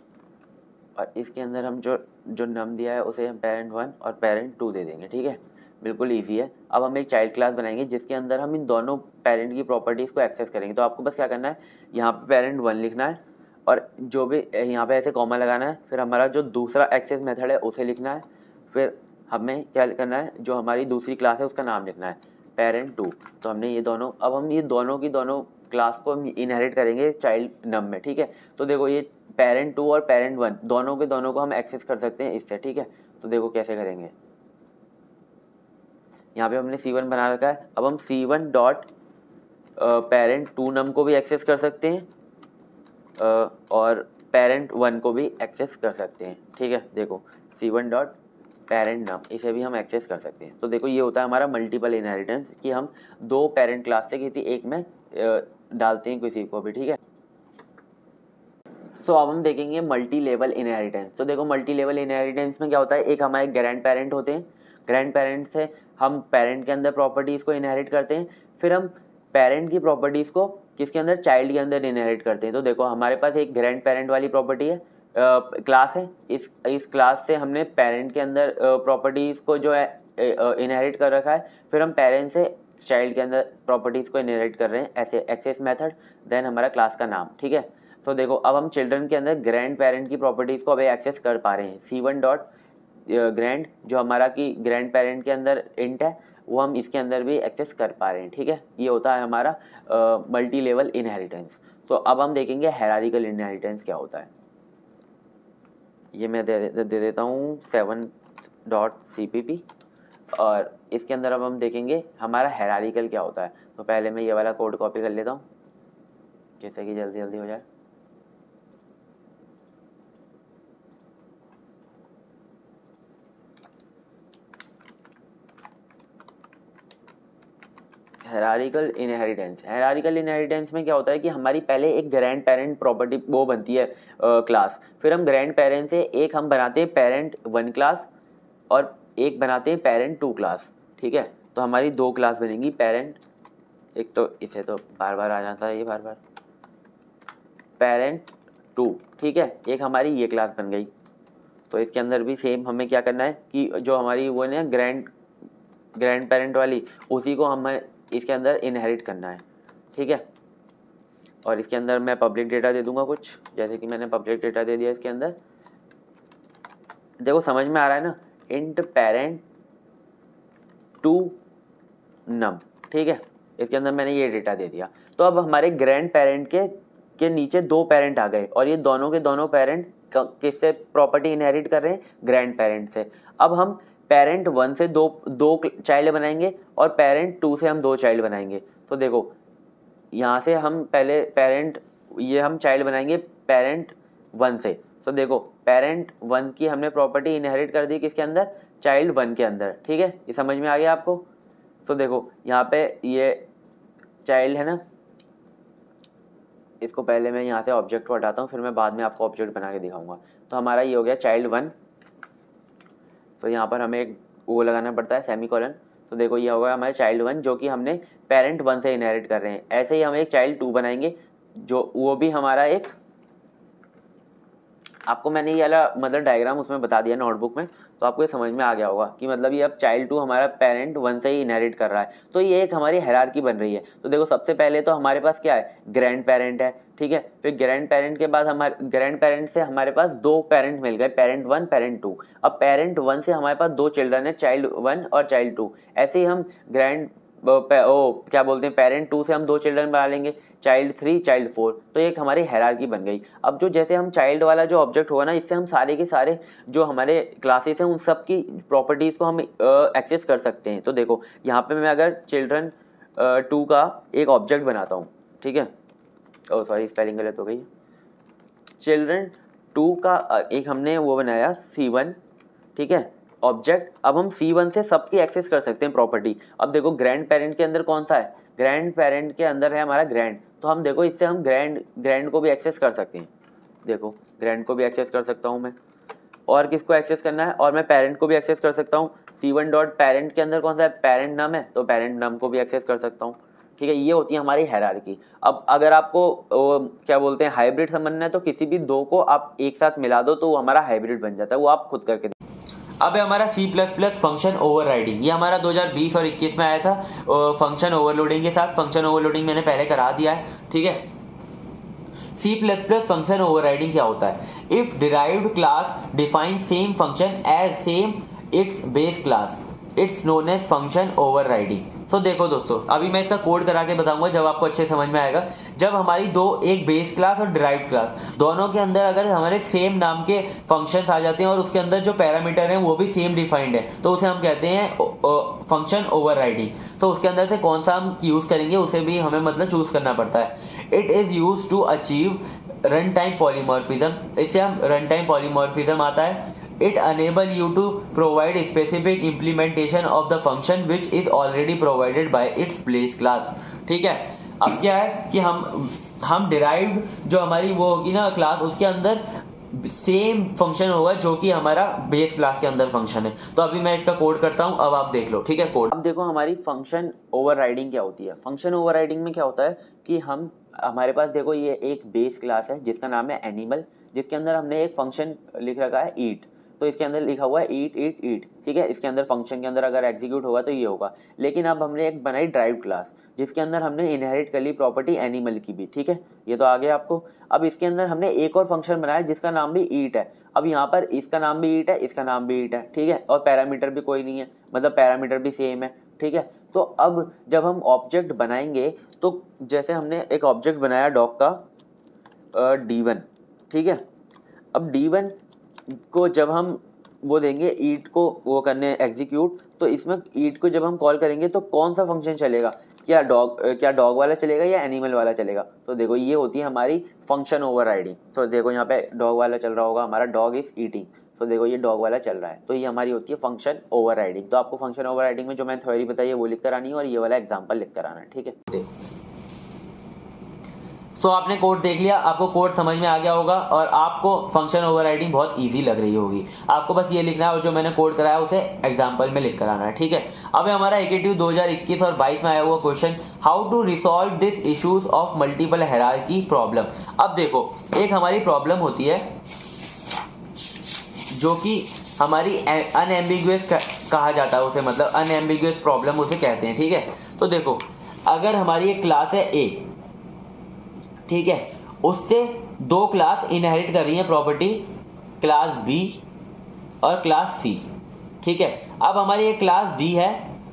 और इसके अंदर हम जो जो नम दिया है उसे हम पेरेंट 1 और पेरेंट 2 दे देंगे, ठीक है, बिल्कुल ईजी है। अब हम एक चाइल्ड क्लास बनाएंगे जिसके अंदर हम इन दोनों पेरेंट की प्रॉपर्टीज़ को एक्सेस करेंगे। तो आपको बस क्या करना है, यहाँ पे पेरेंट 1 लिखना है और जो भी यहाँ पे ऐसे कॉमा लगाना है, फिर हमारा जो दूसरा एक्सेस मेथड है उसे लिखना है, फिर हमें क्या करना है, जो हमारी दूसरी क्लास है उसका नाम लिखना है पेरेंट 2। तो हमने ये दोनों, अब हम ये दोनों की दोनों क्लास को इनहेरिट करेंगे चाइल्ड नम में, ठीक है। तो देखो ये पेरेंट 2 और पेरेंट 1 दोनों के दोनों को हम एक्सेस कर सकते हैं इससे, ठीक है। तो देखो कैसे करेंगे, यहाँ पे हमने C1 बना रखा है, अब हम C1 डॉट पेरेंट 2 नम को भी एक्सेस कर सकते हैं और पेरेंट 1 को भी एक्सेस कर सकते हैं, ठीक है। देखो C1 डॉट पेरेंट नम, इसे भी हम एक्सेस कर सकते हैं। तो देखो ये होता है हमारा मल्टीपल इनहेरिटेंस कि हम दो पेरेंट क्लास से किसी एक में डालते हैं किसी को भी, ठीक है। तो अब हम देखेंगे मल्टी लेवल इनहेरिटेंस। तो देखो मल्टी लेवल इनहेरिटेंस में क्या होता है, एक हमारे ग्रैंड पेरेंट होते हैं, ग्रैंड पेरेंट से हम पेरेंट के अंदर प्रॉपर्टीज़ को इनहेरिट करते हैं, फिर हम पेरेंट की प्रॉपर्टीज़ को किसके अंदर, चाइल्ड के अंदर इनहेरिट करते हैं। तो देखो हमारे पास एक ग्रैंड पेरेंट वाली प्रॉपर्टी है, क्लास है, इस क्लास से हमने पेरेंट के अंदर प्रॉपर्टीज़ को जो है इनहेरिट कर रखा है, फिर हम पेरेंट से चाइल्ड के अंदर प्रॉपर्टीज़ को इनहेरिट कर रहे हैं ऐसे एक्सेस मेथड, देन हमारा क्लास का नाम, ठीक है। तो देखो अब हम चिल्ड्रन के अंदर ग्रैंड पेरेंट की प्रॉपर्टीज़ को अभी एक्सेस कर पा रहे हैं, C1 डॉट ग्रैंड जो हमारा कि ग्रैंड पेरेंट के अंदर इंट है वो हम इसके अंदर भी एक्सेस कर पा रहे हैं, ठीक है। ये होता है हमारा मल्टी लेवल इनहेरिटेंस। तो अब हम देखेंगे हायरार्किकल इनहेरिटेंस क्या होता है। ये मैं दे देता हूँ 7.cpp और इसके अंदर अब हम देखेंगे हमारा हायरार्किकल क्या होता है। तो पहले मैं ये वाला कोड कॉपी कर लेता हूँ जैसे कि जल्दी जल्दी हो जाए। हायरार्किकल इनहेरिटेंस में क्या होता है कि हमारी पहले एक ग्रैंड पेरेंट प्रॉपर्टी वो बनती है क्लास, फिर हम ग्रैंड पेरेंट से एक हम बनाते हैं पेरेंट 1 क्लास और एक बनाते हैं पेरेंट 2 क्लास, ठीक है। तो हमारी 2 क्लास बनेंगी पेरेंट, एक तो इसे तो बार बार आ जाता है ये बार बार, पेरेंट 2, ठीक है, एक हमारी ये क्लास बन गई। तो इसके अंदर भी सेम हमें क्या करना है कि जो हमारी वो है ग्रैंड पेरेंट वाली, उसी को हमें इसके अंदर इनहेरिट करना है, ठीक है। और इसके अंदर मैं पब्लिक डेटा दे दूंगा कुछ, जैसे कि मैंने पब्लिक डेटा दे दिया इसके अंदर। देखो समझ में आ रहा है ना, इंट पेरेंट टू नम, ठीक है, इसके अंदर मैंने ये डेटा दे दिया। तो अब हमारे ग्रैंड पेरेंट के नीचे 2 पेरेंट आ गए, और ये दोनों के दोनों पेरेंट किससे प्रॉपर्टी इनहेरिट कर रहे हैं? ग्रैंड पेरेंट से। अब हम पेरेंट 1 से दो चाइल्ड बनाएंगे और पेरेंट 2 से हम 2 चाइल्ड बनाएंगे। तो देखो यहाँ से हम पहले ये हम चाइल्ड बनाएंगे पेरेंट 1 से। तो देखो पेरेंट 1 की हमने प्रॉपर्टी इनहेरिट कर दी किसके अंदर? चाइल्ड 1 के अंदर, ठीक है, ये समझ में आ गया आपको। तो देखो यहाँ पे ये चाइल्ड है ना, इसको पहले मैं यहाँ से ऑब्जेक्ट को हटाता हूँ, फिर मैं बाद में आपको ऑब्जेक्ट बना के दिखाऊंगा। तो हमारा ये हो गया चाइल्ड 1। तो यहाँ पर हमें एक वो लगाना पड़ता है सेमीकोलन। तो देखो ये होगा हमारे चाइल्ड 1 जो कि हमने पेरेंट 1 से इनहेरिट कर रहे हैं। ऐसे ही हम एक चाइल्ड 2 बनाएंगे, जो वो भी हमारा एक, आपको मैंने ये वाला मतलब डायग्राम उसमें बता दिया नोटबुक में, तो आपको ये समझ में आ गया होगा कि मतलब ये अब चाइल्ड 2 हमारा पेरेंट 1 से ही इनहेरिट कर रहा है। तो ये एक हमारी हायरार्की बन रही है। तो देखो सबसे पहले तो हमारे पास क्या है? ग्रैंड पेरेंट है, ठीक है। फिर ग्रैंड पेरेंट के बाद हमारे ग्रैंड पेरेंट से हमारे पास 2 पेरेंट मिल गए, पेरेंट 1 पेरेंट 2। अब पेरेंट 1 से हमारे पास 2 चिल्ड्रन है, चाइल्ड 1 और चाइल्ड 2। ऐसे ही हम क्या बोलते हैं, पेरेंट 2 से हम 2 चिल्ड्रन बना लेंगे, चाइल्ड 3 चाइल्ड 4। तो एक हमारी हायरार्की बन गई। अब जो जैसे हम चाइल्ड वाला जो ऑब्जेक्ट होगा ना, इससे हम सारे के सारे जो हमारे क्लासेस हैं उन सब की प्रॉपर्टीज़ को हम एक्सेस कर सकते हैं। तो देखो यहाँ पे मैं अगर चिल्ड्रन 2 का एक ऑब्जेक्ट बनाता हूँ, ठीक है, ओ सॉरी स्पेलिंग गलत हो गई, चिल्ड्रन 2 का एक हमने वो बनाया C1, ठीक है, ऑब्जेक्ट। अब हम C1 से सबकी एक्सेस कर सकते हैं प्रॉपर्टी। अब देखो ग्रैंड पेरेंट के अंदर कौन सा है? ग्रैंड पेरेंट के अंदर है हमारा ग्रैंड। तो हम देखो इससे हम ग्रैंड को भी एक्सेस कर सकते हैं। देखो ग्रैंड को भी एक्सेस कर सकता हूँ मैं, और किसको एक्सेस करना है? और मैं पेरेंट को भी एक्सेस कर सकता हूँ। C1 डॉट पेरेंट के अंदर कौन सा है? पेरेंट नम है, तो पेरेंट नम को भी एक्सेस कर सकता हूँ, ठीक है। ये होती है हमारी हायरार्की। अब अगर आपको क्या बोलते हैं हाइब्रिड समझना है, तो किसी भी 2 को आप एक साथ मिला दो तो वो हमारा हाइब्रिड बन जाता है, वो आप खुद करके। अब है हमारा C++ फंक्शन ओवरराइडिंग। ये हमारा 2020 और 21 में आया था फंक्शन ओवरलोडिंग के साथ। फंक्शन ओवरलोडिंग मैंने पहले करा दिया है, ठीक है। C++ फंक्शन ओवरराइडिंग क्या होता है? If derived class define same function as same its base class, it's known as function overriding. तो देखो दोस्तों, अभी मैं इसका कोड करा के बताऊंगा जब आपको अच्छे समझ में आएगा। जब हमारी एक बेस क्लास और डिराइव्ड क्लास दोनों के अंदर अगर हमारे सेम नाम के फंक्शंस आ जाते हैं और उसके अंदर जो पैरामीटर हैं वो भी सेम डिफाइंड है, तो उसे हम कहते हैं फंक्शन ओवरराइडिंग। तो उसके अंदर से कौन सा हम यूज करेंगे उसे भी हमें मतलब चूज करना पड़ता है। It is use to achieve run time polymorphism. इससे हम रन टाइम पॉलीमॉर्फिज्म आता है। It enable you to provide a specific implementation of the function which is already provided by its base class, ठीक है। अब क्या है कि हम डिराइव्ड जो हमारी वो होगी ना क्लास, उसके अंदर सेम फंक्शन होगा जो कि हमारा बेस क्लास के अंदर फंक्शन है। तो अभी मैं इसका कोड करता हूं, अब आप देख लो, ठीक है कोड। अब देखो हमारी फंक्शन ओवरराइडिंग क्या होती है। फंक्शन ओवरराइडिंग में क्या होता है कि हमारे पास देखो ये एक बेस क्लास है जिसका नाम है एनिमल, जिसके अंदर हमने एक फंक्शन लिख रखा है ईट। तो इसके अंदर लिखा हुआ है ईट ईट ईट, ठीक है। इसके अंदर फंक्शन के अंदर अगर एग्जीक्यूट होगा तो ये होगा। लेकिन अब हमने एक बनाई ड्राइव क्लास जिसके अंदर हमने इनहेरिट कर ली प्रॉपर्टी एनिमल की भी, ठीक है, ये तो आ गया आपको। अब इसके अंदर हमने एक और फंक्शन बनाया जिसका नाम भी ईट है। अब यहाँ पर इसका नाम भी ईट है, इसका नाम भी ईट है, ठीक है, और पैरामीटर भी कोई नहीं है, मतलब पैरामीटर भी सेम है, ठीक है। तो अब जब हम ऑब्जेक्ट बनाएंगे, तो जैसे हमने एक ऑब्जेक्ट बनाया डॉग का D1, ठीक है। अब D1 को जब हम वो देंगे ईट को वो करने एग्जीक्यूट, तो इसमें ईट को जब हम कॉल करेंगे तो कौन सा फंक्शन चलेगा? क्या डॉग वाला चलेगा या एनिमल वाला चलेगा? तो देखो ये होती है हमारी फंक्शन ओवरराइडिंग। तो देखो यहाँ पे डॉग वाला चल रहा होगा, हमारा डॉग इज ईटिंग, तो देखो ये डॉग वाला चल रहा है, तो ये हमारी होती है फंक्शन ओवरराइडिंग। तो आपको फंक्शन ओवरराइडिंग में जो मैंने थ्योरी बताई है वो लिख कर आनी है और ये वाला एग्जाम्पल लिख कर आना है, ठीक है। सो आपने कोड देख लिया, आपको कोड समझ में आ गया होगा और आपको फंक्शन ओवरराइडिंग बहुत इजी लग रही होगी। आपको बस ये लिखना है और जो मैंने कोड कराया उसे एग्जांपल में लिख कर आना है, ठीक है। अब हमारा एकेटिव 2021 और 22 में आया हुआ question, how to resolve this issues of multiple hierarchy problem. अब देखो, एक हमारी प्रॉब्लम होती है जो कि हमारी अनएम्बिगुअस कहा जाता है उसे, मतलब अनएम्बिगुअस प्रॉब्लम उसे कहते हैं, ठीक है। तो देखो, अगर हमारी एक क्लास है ए, ठीक है, उससे दो क्लास इनहेरिट कर रही है प्रॉपर्टी, क्लास बी और क्लास सी, ठीक है। अब हमारी एक क्लास डी है,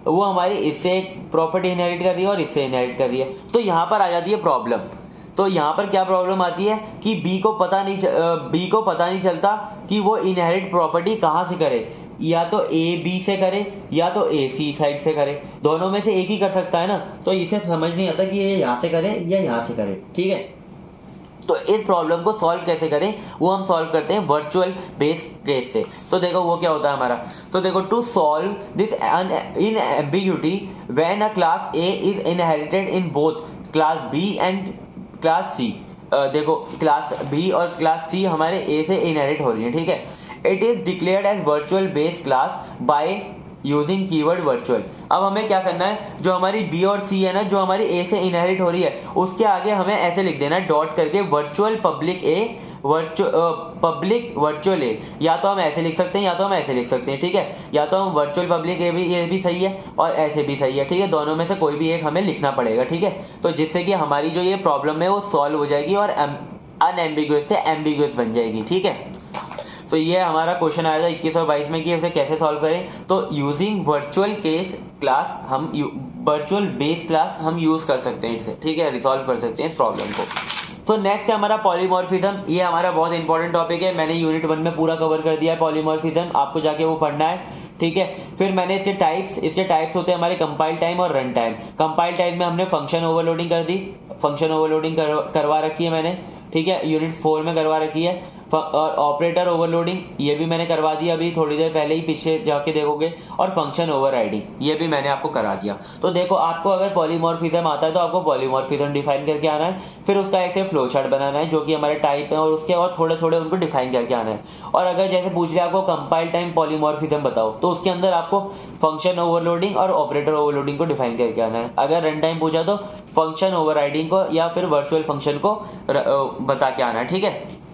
वो हमारी इससे एक प्रॉपर्टी इनहेरिट कर रही है और इससे इनहेरिट कर रही है। तो यहां पर आ जाती है प्रॉब्लम। तो यहां पर क्या प्रॉब्लम आती है कि बी को पता नहीं चलता कि वो इनहेरिट प्रॉपर्टी कहां से करे, या तो ए बी से करे या तो ए सी साइड से करे, दोनों में से एक ही कर सकता है ना। तो इसे समझ नहीं आता कि ये यहां से करे या यहां से करे, ठीक है। तो इस प्रॉब्लम को सॉल्व कैसे करें, वो हम सॉल्व करते हैं वर्चुअल बेस केस से। तो देखो वो क्या होता है हमारा, तो देखो, to solve this inambiguity when a class A is inherited in both class B and class C. देखो, क्लास बी और क्लास सी हमारे ए से इनहेरिट हो रही है, ठीक है। It is declared as virtual base class by using keyword virtual. अब हमें क्या करना है, जो हमारी बी और सी है ना, जो हमारी ए से इनहेरिट हो रही है, उसके आगे हमें ऐसे लिख देना है डॉट करके, virtual public A public virtual A. या तो हम ऐसे लिख सकते हैं या तो हम ऐसे लिख सकते हैं, ठीक है। या तो हम वर्चुअल पब्लिक ए भी, ये भी सही है और ऐसे भी सही है, ठीक है। दोनों में से कोई भी एक हमें लिखना पड़ेगा, ठीक है। तो जिससे कि हमारी जो ये प्रॉब्लम है वो सॉल्व हो जाएगी और अनएम्बिगुअस से एम्बिगुअस बन जाएगी, ठीक है। तो ये हमारा क्वेश्चन आया था 21 और 22 में कि उसे कैसे सॉल्व करें। तो यूजिंग वर्चुअल केस क्लास, हम वर्चुअल बेस क्लास हम यूज कर सकते हैं इसे, ठीक है, रिसॉल्व कर सकते हैं इस प्रॉब्लम को। तो नेक्स्ट है हमारा पॉलीमॉर्फिज्म। ये हमारा बहुत इंपॉर्टेंट टॉपिक है, मैंने यूनिट 1 में पूरा कवर कर दिया है पॉलीमॉर्फिज्म, आपको जाके वो पढ़ना है, ठीक है। फिर मैंने इसके टाइप्स होते हैं हमारे कंपाइल टाइम और रन टाइम। कंपाइल टाइम में हमने फंक्शन ओवरलोडिंग कर दी, फंक्शन ओवरलोडिंग करवा रखी है मैंने, ठीक है, यूनिट 4 में करवा रखी है। और ऑपरेटर ओवरलोडिंग ये भी मैंने करवा दिया अभी थोड़ी देर पहले ही, पीछे जाके देखोगे। और फंक्शन ओवरराइडिंग ये भी मैंने आपको करा दिया। तो देखो, आपको अगर पॉलीमॉर्फिज्म आता है तो आपको पॉलीमॉर्फिज्म डिफाइन करके आना है, फिर उसका एक से फ्लो चार्ट बनाना है जो कि हमारे टाइप है, और उसके और थोड़े थोड़े उनको डिफाइन करके आना है। और अगर जैसे पूछ लिया आपको कंपाइल टाइम पॉलीमॉर्फिज्म बताओ, तो उसके अंदर आपको फंक्शन ओवरलोडिंग और ऑपरेटर ओवरलोडिंग को डिफाइन करके आना है। अगर रन टाइम पूछा तो फंक्शन ओवरराइडिंग को या फिर वर्चुअल फंक्शन को बता के आना है, ठीक है।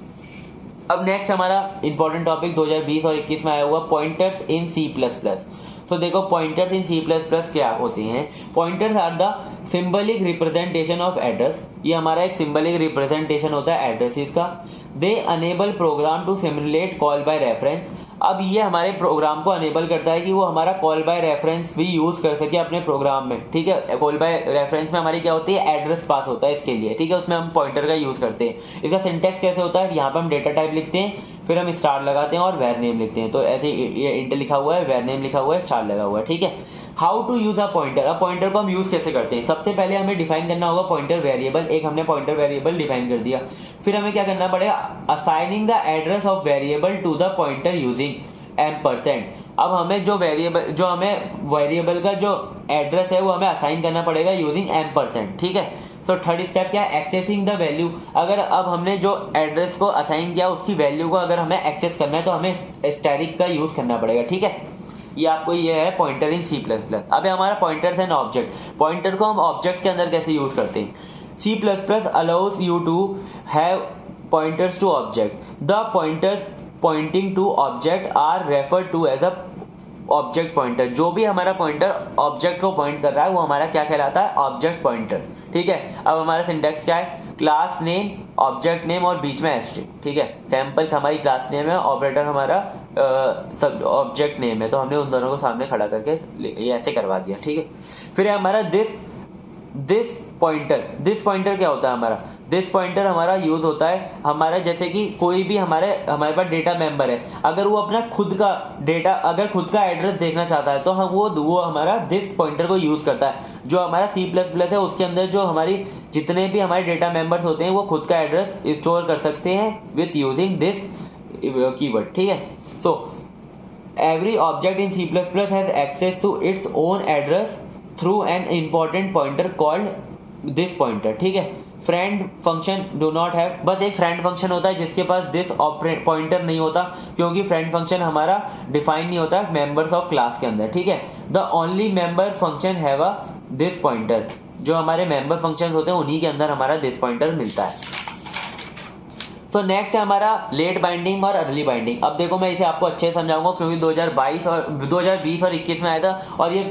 अब नेक्स्ट हमारा इंपॉर्टेंट टॉपिक 2020 और 21 में आया हुआ पॉइंटर्स इन C++। तो देखो, पॉइंटर्स इन C++ क्या होते हैं। Pointers are the symbolic representation of address. ये हमारा एक सिंबलिक रिप्रेजेंटेशन होता है एड्रेसेस का। They enable program to simulate call by reference. अब ये हमारे प्रोग्राम को अनेबल करता है कि वो हमारा कॉल बाय रेफरेंस भी यूज कर सके अपने प्रोग्राम में, ठीक है। कॉल बाय रेफरेंस में हमारी क्या होती है, एड्रेस पास होता है इसके लिए, ठीक है। उसमें हम पॉइंटर का यूज करते हैं। इसका सिंटेक्स कैसे होता है, यहाँ पर हम डेटा टाइप लिखते हैं, फिर हम स्टार लगाते हैं और वेर नेम लिखते हैं। तो ऐसे ये इंटर लिखा हुआ है, वेर नेम लिखा हुआ है, स्टार लगा हुआ है, ठीक है। How to use a pointer. अब पॉइंटर को हम यूज कैसे करते हैं, सबसे पहले हमें डिफाइन करना होगा पॉइंटर वेरिएबल। एक हमने पॉइंटर वेरिएबल डिफाइन कर दिया, फिर हमें क्या करना पड़ेगा, assigning the address of variable to the pointer using %। अब हमें जो वेरिएबल का जो एड्रेस है वो हमें असाइन करना पड़ेगा यूजिंग %, ठीक है। सो थर्ड स्टेप क्या है, एक्सेसिंग द वैल्यू। अगर अब हमने जो एड्रेस को असाइन किया उसकी वैल्यू को अगर हमें एक्सेस करना है तो हमें स्टैटिक का यूज करना पड़ेगा, ठीक है। ये आपको ये है पॉइंटर इन C++। अब हमारा पॉइंटर्स एंड ऑब्जेक्ट। पॉइंटर को हम ऑब्जेक्ट के अंदर कैसे यूज करते हैं, C++ allows you to have pointers to object. The pointers pointing to object are referred to as a object pointer. जो भी हमारा पॉइंटर ऑब्जेक्ट को पॉइंट कर रहा है वो हमारा क्या कहलाता है, ऑब्जेक्ट पॉइंटर, ठीक है। अब हमारा सिंटैक्स क्या है, क्लास नेम, ऑब्जेक्ट नेम और बीच में एस्ट्रिक, ठीक है। सैंपल हमारी क्लास नेम है, ऑपरेटर हमारा ऑब्जेक्ट नेम है, तो हमने उन दोनों को सामने खड़ा करके ये ऐसे करवा दिया, ठीक है। फिर है हमारा दिस पॉइंटर क्या होता है हमारा, दिस पॉइंटर हमारा यूज होता है हमारा, जैसे कि कोई भी हमारे पास डेटा मेंबर है, अगर वो अपना खुद का एड्रेस देखना चाहता है तो हम वो हमारा दिस पॉइंटर को यूज करता है। जो हमारा C++ है उसके अंदर जो हमारी जितने भी हमारे डेटा मेंबर्स होते हैं वो खुद का एड्रेस स्टोर कर सकते हैं विथ यूजिंग दिस कीवर्ड, ठीक है। So every object in C++ has access to its own address through an important pointer called this pointer, ठीक है। Friend function do not have, बस एक फ्रेंड फंक्शन होता है जिसके पास दिस पॉइंटर नहीं होता, क्योंकि फ्रेंड फंक्शन हमारा डिफाइन नहीं होता मेंबर्स ऑफ क्लास के अंदर, ठीक है। The only member function have a this pointer, जो हमारे मेंबर फंक्शन होते हैं उन्हीं के अंदर हमारा दिस पॉइंटर मिलता है। तो नेक्स्ट है हमारा लेट बाइंडिंग और अर्ली बाइंडिंग। अब देखो मैं इसे आपको अच्छे से समझाऊंगा, क्योंकि 2020 और 21 में आया था, और ये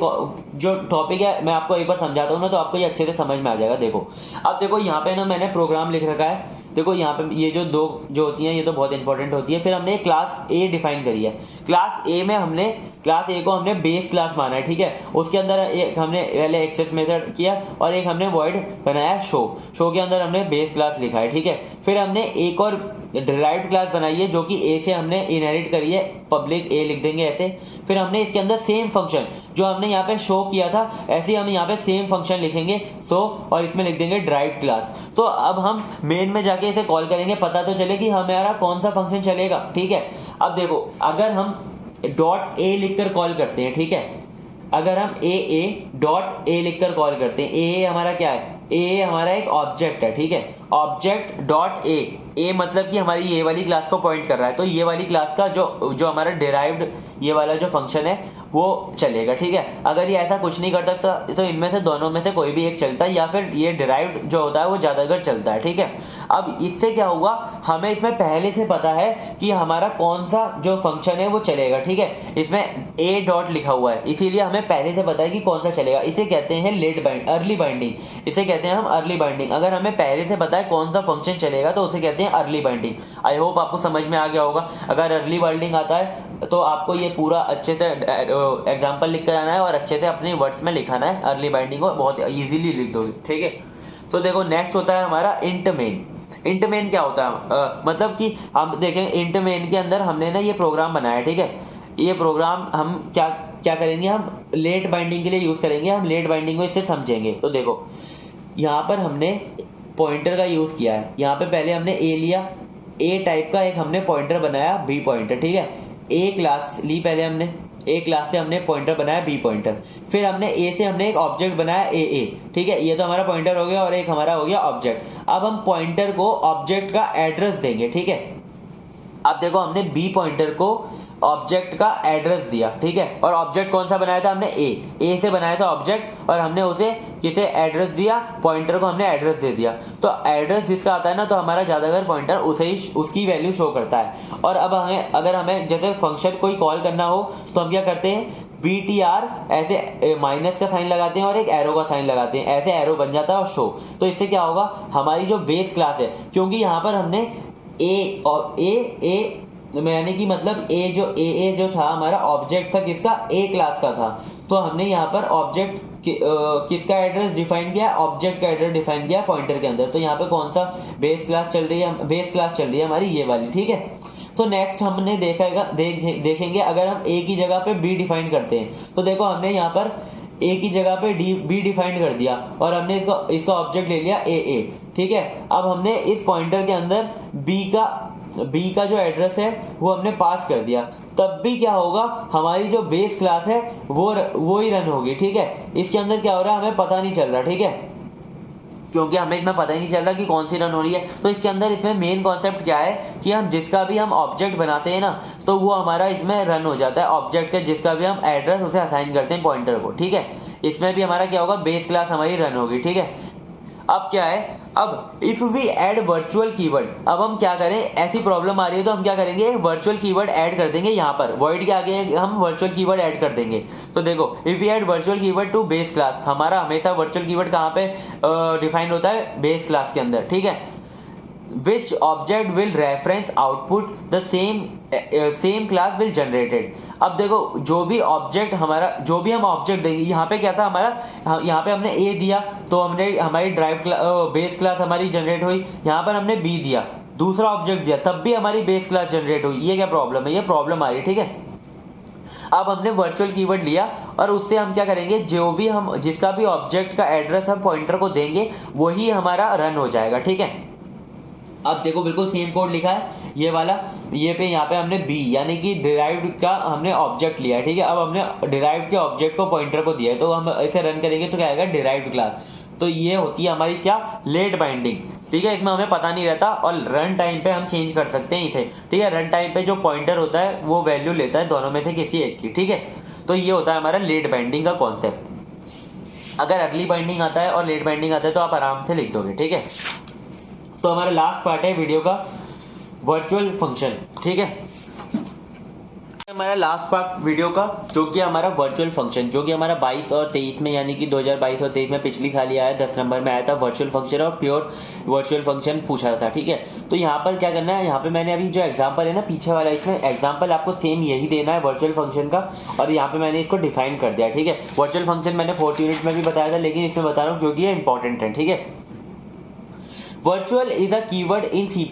जो टॉपिक है मैं आपको एक बार समझाता हूँ ना, तो आपको ये अच्छे से समझ में आ जाएगा। देखो अब देखो यहाँ पे ना मैंने प्रोग्राम लिख रखा है। देखो यहाँ पे ये जो दो जो होती हैं ये तो बहुत इंपॉर्टेंट होती है। फिर हमने क्लास ए डिफाइन करी है। क्लास ए में हमने क्लास ए को हमने बेस क्लास माना है, ठीक है। उसके अंदर एक हमने पहले एक्सेस मेथड किया और एक हमने वॉइड बनाया शो के अंदर हमने बेस क्लास लिखा है, ठीक है। फिर हमने एक और डिराइव्ड क्लास बनाई है जो कि ए से हमने इनहेरिट करी है, पब्लिक ए लिख देंगे ऐसे। फिर हमने इसके अंदर सेम फंक्शन जो हमने यहाँ पे शो किया था ऐसे ही हम यहाँ पे सेम फंक्शन लिखेंगे सो, और इसमें लिख देंगे डिराइव्ड क्लास। तो अब हम मेन में जाके इसे कॉल करेंगे, पता तो चले कि हमारा कौन सा फंक्शन चलेगा, ठीक है। अब देखो अगर हम डॉट ए लिखकर कॉल करते हैं, ठीक है, अगर हम ए डॉट ए लिखकर कॉल करते हैं, ए हमारा क्या है, ए हमारा एक ऑब्जेक्ट है, ठीक है। ऑब्जेक्ट डॉट ए मतलब कि हमारी ये वाली क्लास को पॉइंट कर रहा है, तो ये वाली क्लास का जो हमारा डिराइव्ड ये वाला जो फंक्शन है वो चलेगा, ठीक है। अगर ये ऐसा कुछ नहीं कर सकता तो इनमें से दोनों में से कोई भी एक चलता है, या फिर ये डिराइव्ड जो होता है वो ज्यादातर चलता है, ठीक है। अब इससे क्या हुआ, हमें इसमें पहले से पता है कि हमारा कौन सा जो फंक्शन है वो चलेगा, ठीक है। इसमें ए डॉट लिखा हुआ है, इसीलिए हमें पहले से पता है कि कौन सा चलेगा। इसे कहते हैं अर्ली बाइंडिंग, इसे कहते हैं हम अर्ली बाइंडिंग। अगर हमें पहले से पता है कौन सा फंक्शन चलेगा तो उसे कहते हैं अर्ली बाइंडिंग। आई होप आपको समझ में आ गया होगा। अगर अर्ली बाइंडिंग आता है तो आपको ये पूरा अच्छे से एग्जाम्पल लिख कर आना है और अच्छे से अपने वर्ड्स में लिखाना है। अर्ली बाइंडिंग को बहुत इजीली लिख दोगे, ठीक है। तो देखो नेक्स्ट होता है हमारा इंट मेन। इंट मेन क्या होता है, मतलब कि हम देखेंगे इंट मेन के अंदर हमने ना ये प्रोग्राम बनाया है, ठीक है। ये प्रोग्राम हम क्या करेंगे, हम लेट बाइंडिंग के लिए यूज करेंगे। हम लेट बाइंडिंग को इससे समझेंगे। तो देखो यहाँ पर हमने पॉइंटर का यूज किया है। यहाँ पे पहले हमने ए लिया, ए टाइप का एक हमने पॉइंटर बनाया बी पॉइंटर, ठीक है। ए क्लास ली पहले हमने, ए क्लास से हमने पॉइंटर बनाया बी पॉइंटर। फिर हमने ए से हमने एक ऑब्जेक्ट बनाया ए, ठीक है। ये तो हमारा पॉइंटर हो गया और एक हमारा हो गया ऑब्जेक्ट। अब हम पॉइंटर को ऑब्जेक्ट का एड्रेस देंगे, ठीक है। अब देखो हमने बी पॉइंटर को ऑब्जेक्ट का एड्रेस दिया, ठीक है। और ऑब्जेक्ट कौन सा बनाया था हमने, ए से बनाया था ऑब्जेक्ट, और हमने उसे किसे एड्रेस दिया, पॉइंटर को हमने एड्रेस दे दिया। तो एड्रेस जिसका आता है ना, तो हमारा ज्यादातर पॉइंटर उसे ही उसकी वैल्यू शो करता है। और अब अगर हमें जैसे फंक्शन कोई कॉल करना हो तो हम क्या करते हैं, BTR ऐसे माइनस का साइन लगाते हैं और एक एरो का साइन लगाते हैं, ऐसे एरो बन जाता है और शो। तो इससे क्या होगा, हमारी जो बेस क्लास है, क्योंकि यहाँ पर हमने ए और ए यानी कि मतलब ए जो था हमारा ऑब्जेक्ट था किसका, ए क्लास का था। तो हमने यहाँ पर ऑब्जेक्ट किसका एड्रेस डिफाइन किया, ऑब्जेक्ट का एड्रेस डिफाइन किया पॉइंटर के अंदर। तो यहाँ पे कौन सा बेस क्लास चल रही है हमारी ये वाली, ठीक है। तो नेक्स्ट हमने देखेंगे अगर हम ए की जगह पे बी डिफाइन करते हैं। तो देखो हमने यहाँ पर ए की जगह पे बी डिफाइन कर दिया और हमने इसका ऑब्जेक्ट ले लिया ए, ठीक है। अब हमने इस पॉइंटर के अंदर बी का जो एड्रेस है वो हमने पास कर दिया, तब भी क्या होगा, हमारी जो बेस क्लास है वो ही रन होगी, ठीक है। इसके अंदर क्या हो रहा है हमें पता नहीं चल रहा, ठीक है, क्योंकि हमें इसमें पता ही नहीं चल रहा कि कौन सी रन हो रही है। तो इसके अंदर इसमें मेन कॉन्सेप्ट क्या है कि हम जिसका भी हम ऑब्जेक्ट बनाते हैं ना, तो वो हमारा इसमें रन हो जाता है। ऑब्जेक्ट के जिसका भी हम एड्रेस उसे असाइन करते हैं पॉइंटर को, ठीक है। इसमें भी हमारा क्या होगा, बेस क्लास हमारी रन होगी, ठीक है। अब क्या है, अब if we add virtual keyword, अब हम क्या करें, ऐसी प्रॉब्लम आ रही है तो हम क्या करेंगे, वर्चुअल कीवर्ड ऐड कर देंगे। यहाँ पर वॉइड के आगे हम वर्चुअल कीवर्ड ऐड कर देंगे। तो देखो if we add virtual keyword to base class, हमारा हमेशा वर्चुअल कीवर्ड कहाँ पे डिफाइन होता है, बेस क्लास के अंदर, ठीक है। which object will reference output the same class will generated। अब देखो जो भी ऑब्जेक्ट हम ऑब्जेक्ट देंगे, यहाँ पे क्या था हमारा, यहाँ पे हमने ए दिया तो हमने हमारी बेस क्लास हमारी जनरेट हुई। यहाँ पर हमने बी दिया, दूसरा ऑब्जेक्ट दिया, तब भी हमारी बेस क्लास जनरेट हुई। ये क्या प्रॉब्लम है, ये प्रॉब्लम आ रही है, ठीक है। अब हमने वर्चुअल कीवर्ड लिया और उससे हम क्या करेंगे, जो भी हम जिसका भी ऑब्जेक्ट का एड्रेस हम पॉइंटर को देंगे वही हमारा रन हो जाएगा, ठीक है। अब देखो बिल्कुल सेम कोड लिखा है ये वाला, यहाँ पे हमने बी यानी कि डिराइव्ड का हमने ऑब्जेक्ट लिया है, ठीक है। अब हमने डिराइव्ड के ऑब्जेक्ट को पॉइंटर को दिया है, तो हम इसे रन करेंगे तो क्या आएगा, डिराइव्ड क्लास। तो ये होती है हमारी क्या, लेट बाइंडिंग। ठीक है, इसमें हमें पता नहीं रहता और रन टाइम पे हम चेंज कर सकते हैं इसे। ठीक है, रन टाइम पे जो पॉइंटर होता है वो वैल्यू लेता है दोनों में से किसी एक की। ठीक है, तो ये होता है हमारा लेट बाइंडिंग का कॉन्सेप्ट। अगर अर्ली बाइंडिंग आता है और लेट बाइंडिंग आता है तो आप आराम से लिख दोगे। ठीक है, तो हमारा लास्ट पार्ट है वीडियो का, वर्चुअल फंक्शन। ठीक है, हमारा लास्ट पार्ट वीडियो का जो कि हमारा वर्चुअल फंक्शन, जो कि हमारा 22 और 23 में, यानी कि 2022 और 23 में पिछली साल ही आया, 10 नंबर में आया था वर्चुअल फंक्शन और प्योर वर्चुअल फंक्शन पूछा था। ठीक है, तो यहाँ पर क्या करना है, यहाँ पे मैंने अभी जो एग्जांपल है ना पीछे वाला, इसमें एग्जांपल आपको सेम यही देना है वर्चुअल फंक्शन का, और यहाँ पे मैंने इसको डिफाइन कर दिया। ठीक है, वर्चुअल फंक्शन मैंने 4th यूनिट में भी बताया था, लेकिन इसमें बता रहा हूँ क्योंकि ये इंपॉर्टेंट है। ठीक है, virtual is a keyword in C++।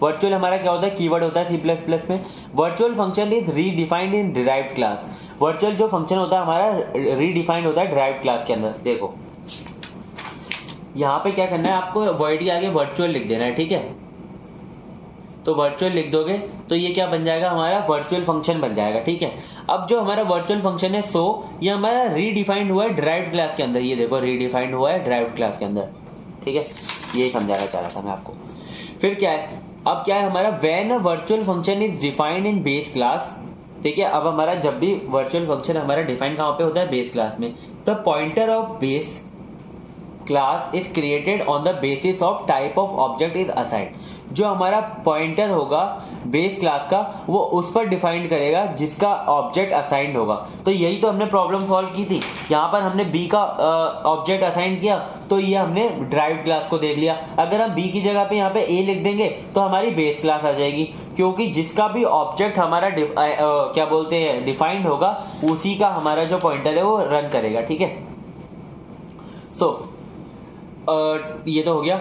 Virtual हमारा क्या होता है, कीवर्ड होता है C++ में। Virtual function is redefined in derived class. Virtual जो फंक्शन होता है हमारा रीडिफाइंड होता है डिराइव्ड क्लास के अंदर। देखो यहाँ पे क्या करना है, आपको वर्ड के आगे वर्चुअल लिख देना है। ठीक है, तो वर्चुअल लिख दोगे तो ये क्या बन जाएगा, हमारा वर्चुअल फंक्शन बन जाएगा। ठीक है, अब जो हमारा वर्चुअल फंक्शन है ये हमारा रीडिफाइंड हुआ है डिराइव्ड क्लास के अंदर। ये देखो रीडिफाइंड हुआ है डिराइव्ड क्लास के अंदर। ठीक है, यही समझाना चाह रहा था मैं आपको। फिर क्या है, अब क्या है हमारा, when a virtual function is defined in base class. ठीक है, अब हमारा जब भी वर्चुअल फंक्शन हमारा डिफाइन कहां पे होता है, बेस क्लास में। The pointer of base class is created on the basis of type of object is assigned. जो हमारा पॉइंटर होगा बेस क्लास का वो उस पर डिफाइन करेगा जिसका ऑब्जेक्ट असाइंड होगा। तो यही तो हमने प्रॉब्लम सॉल्व की थी। यहाँ पर हमने बी का ऑब्जेक्ट असाइन किया तो ये हमने ड्राइव्ड क्लास को देख लिया। अगर हम बी की जगह पे यहाँ पे ए लिख देंगे तो हमारी बेस क्लास आ जाएगी, क्योंकि जिसका भी ऑब्जेक्ट हमारा क्या बोलते हैं डिफाइंड होगा उसी का हमारा जो पॉइंटर है वो रन करेगा। ठीक है, सो ये तो हो गया।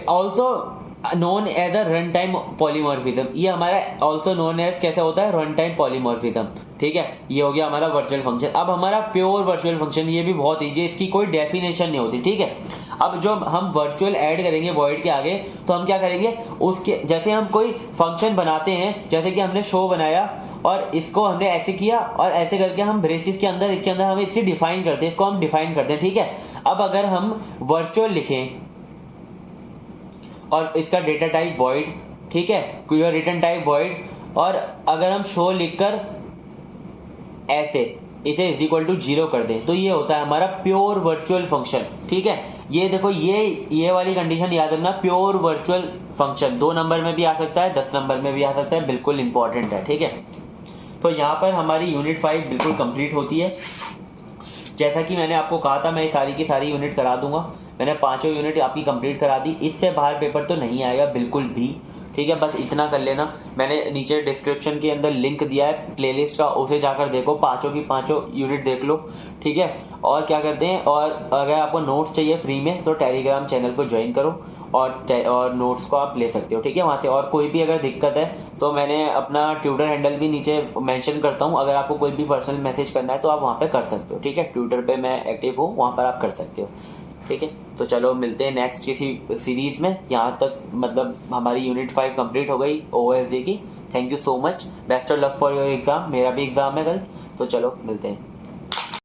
Also known as a run time polymorphism. ये हमारा ऑल्सो नोन एज कैसे होता है, रन टाइम पॉलीमॉर्फिज्म। ठीक है, ये हो गया हमारा वर्चुअल फंक्शन। अब हमारा प्योर वर्चुअल फंक्शन, ये भी बहुत ईजी है, इसकी कोई डेफिनेशन नहीं होती। ठीक है, अब जो हम वर्चुअल ऐड करेंगे वॉइड के आगे तो हम क्या करेंगे, उसके जैसे हम कोई फंक्शन बनाते हैं, जैसे कि हमने शो बनाया और इसको हमने ऐसे किया और ऐसे करके हम ब्रेसिस के अंदर इसके अंदर हम इसकी डिफाइन करते हैं, इसको हम डिफाइन करते हैं। ठीक है, अब अगर हम वर्चुअल लिखें और इसका डेटा टाइप वॉइड, ठीक है, कोई रिटर्न टाइप वॉइड, और अगर हम शो लिखकर ऐसे इसे इज इक्वल टू 0 कर दें तो ये होता है हमारा प्योर वर्चुअल फंक्शन। ठीक है, ये देखो ये वाली कंडीशन याद रखना, प्योर वर्चुअल फंक्शन 2 नंबर में भी आ सकता है, 10 नंबर में भी आ सकता है, बिल्कुल इंपॉर्टेंट है। ठीक है, तो यहाँ पर हमारी यूनिट 5 बिल्कुल कंप्लीट होती है। जैसा कि मैंने आपको कहा था मैं सारी की सारी यूनिट करा दूंगा, मैंने 5 यूनिट आपकी कंप्लीट करा दी। इससे बाहर पेपर तो नहीं आएगा बिल्कुल भी। ठीक है, बस इतना कर लेना। मैंने नीचे डिस्क्रिप्शन के अंदर लिंक दिया है प्लेलिस्ट का, उसे जाकर देखो, 5 की 5 यूनिट देख लो। ठीक है, और क्या करते हैं, और अगर आपको नोट्स चाहिए फ्री में तो टेलीग्राम चैनल को ज्वाइन करो और नोट्स को आप ले सकते हो। ठीक है, वहाँ से। और कोई भी अगर दिक्कत है तो मैंने अपना ट्विटर हैंडल भी नीचे मेंशन करता हूँ, अगर आपको कोई भी पर्सनल मैसेज करना है तो आप वहाँ पे कर सकते हो। ठीक है, ट्विटर पे मैं एक्टिव हूँ, वहाँ पर आप कर सकते हो। ठीक है, तो चलो मिलते हैं नेक्स्ट किसी सीरीज में। यहाँ तक मतलब हमारी यूनिट 5 कंप्लीट हो गई OSG की। Thank you so much, best of luck for your exam. मेरा भी एग्जाम है कल, तो चलो मिलते हैं।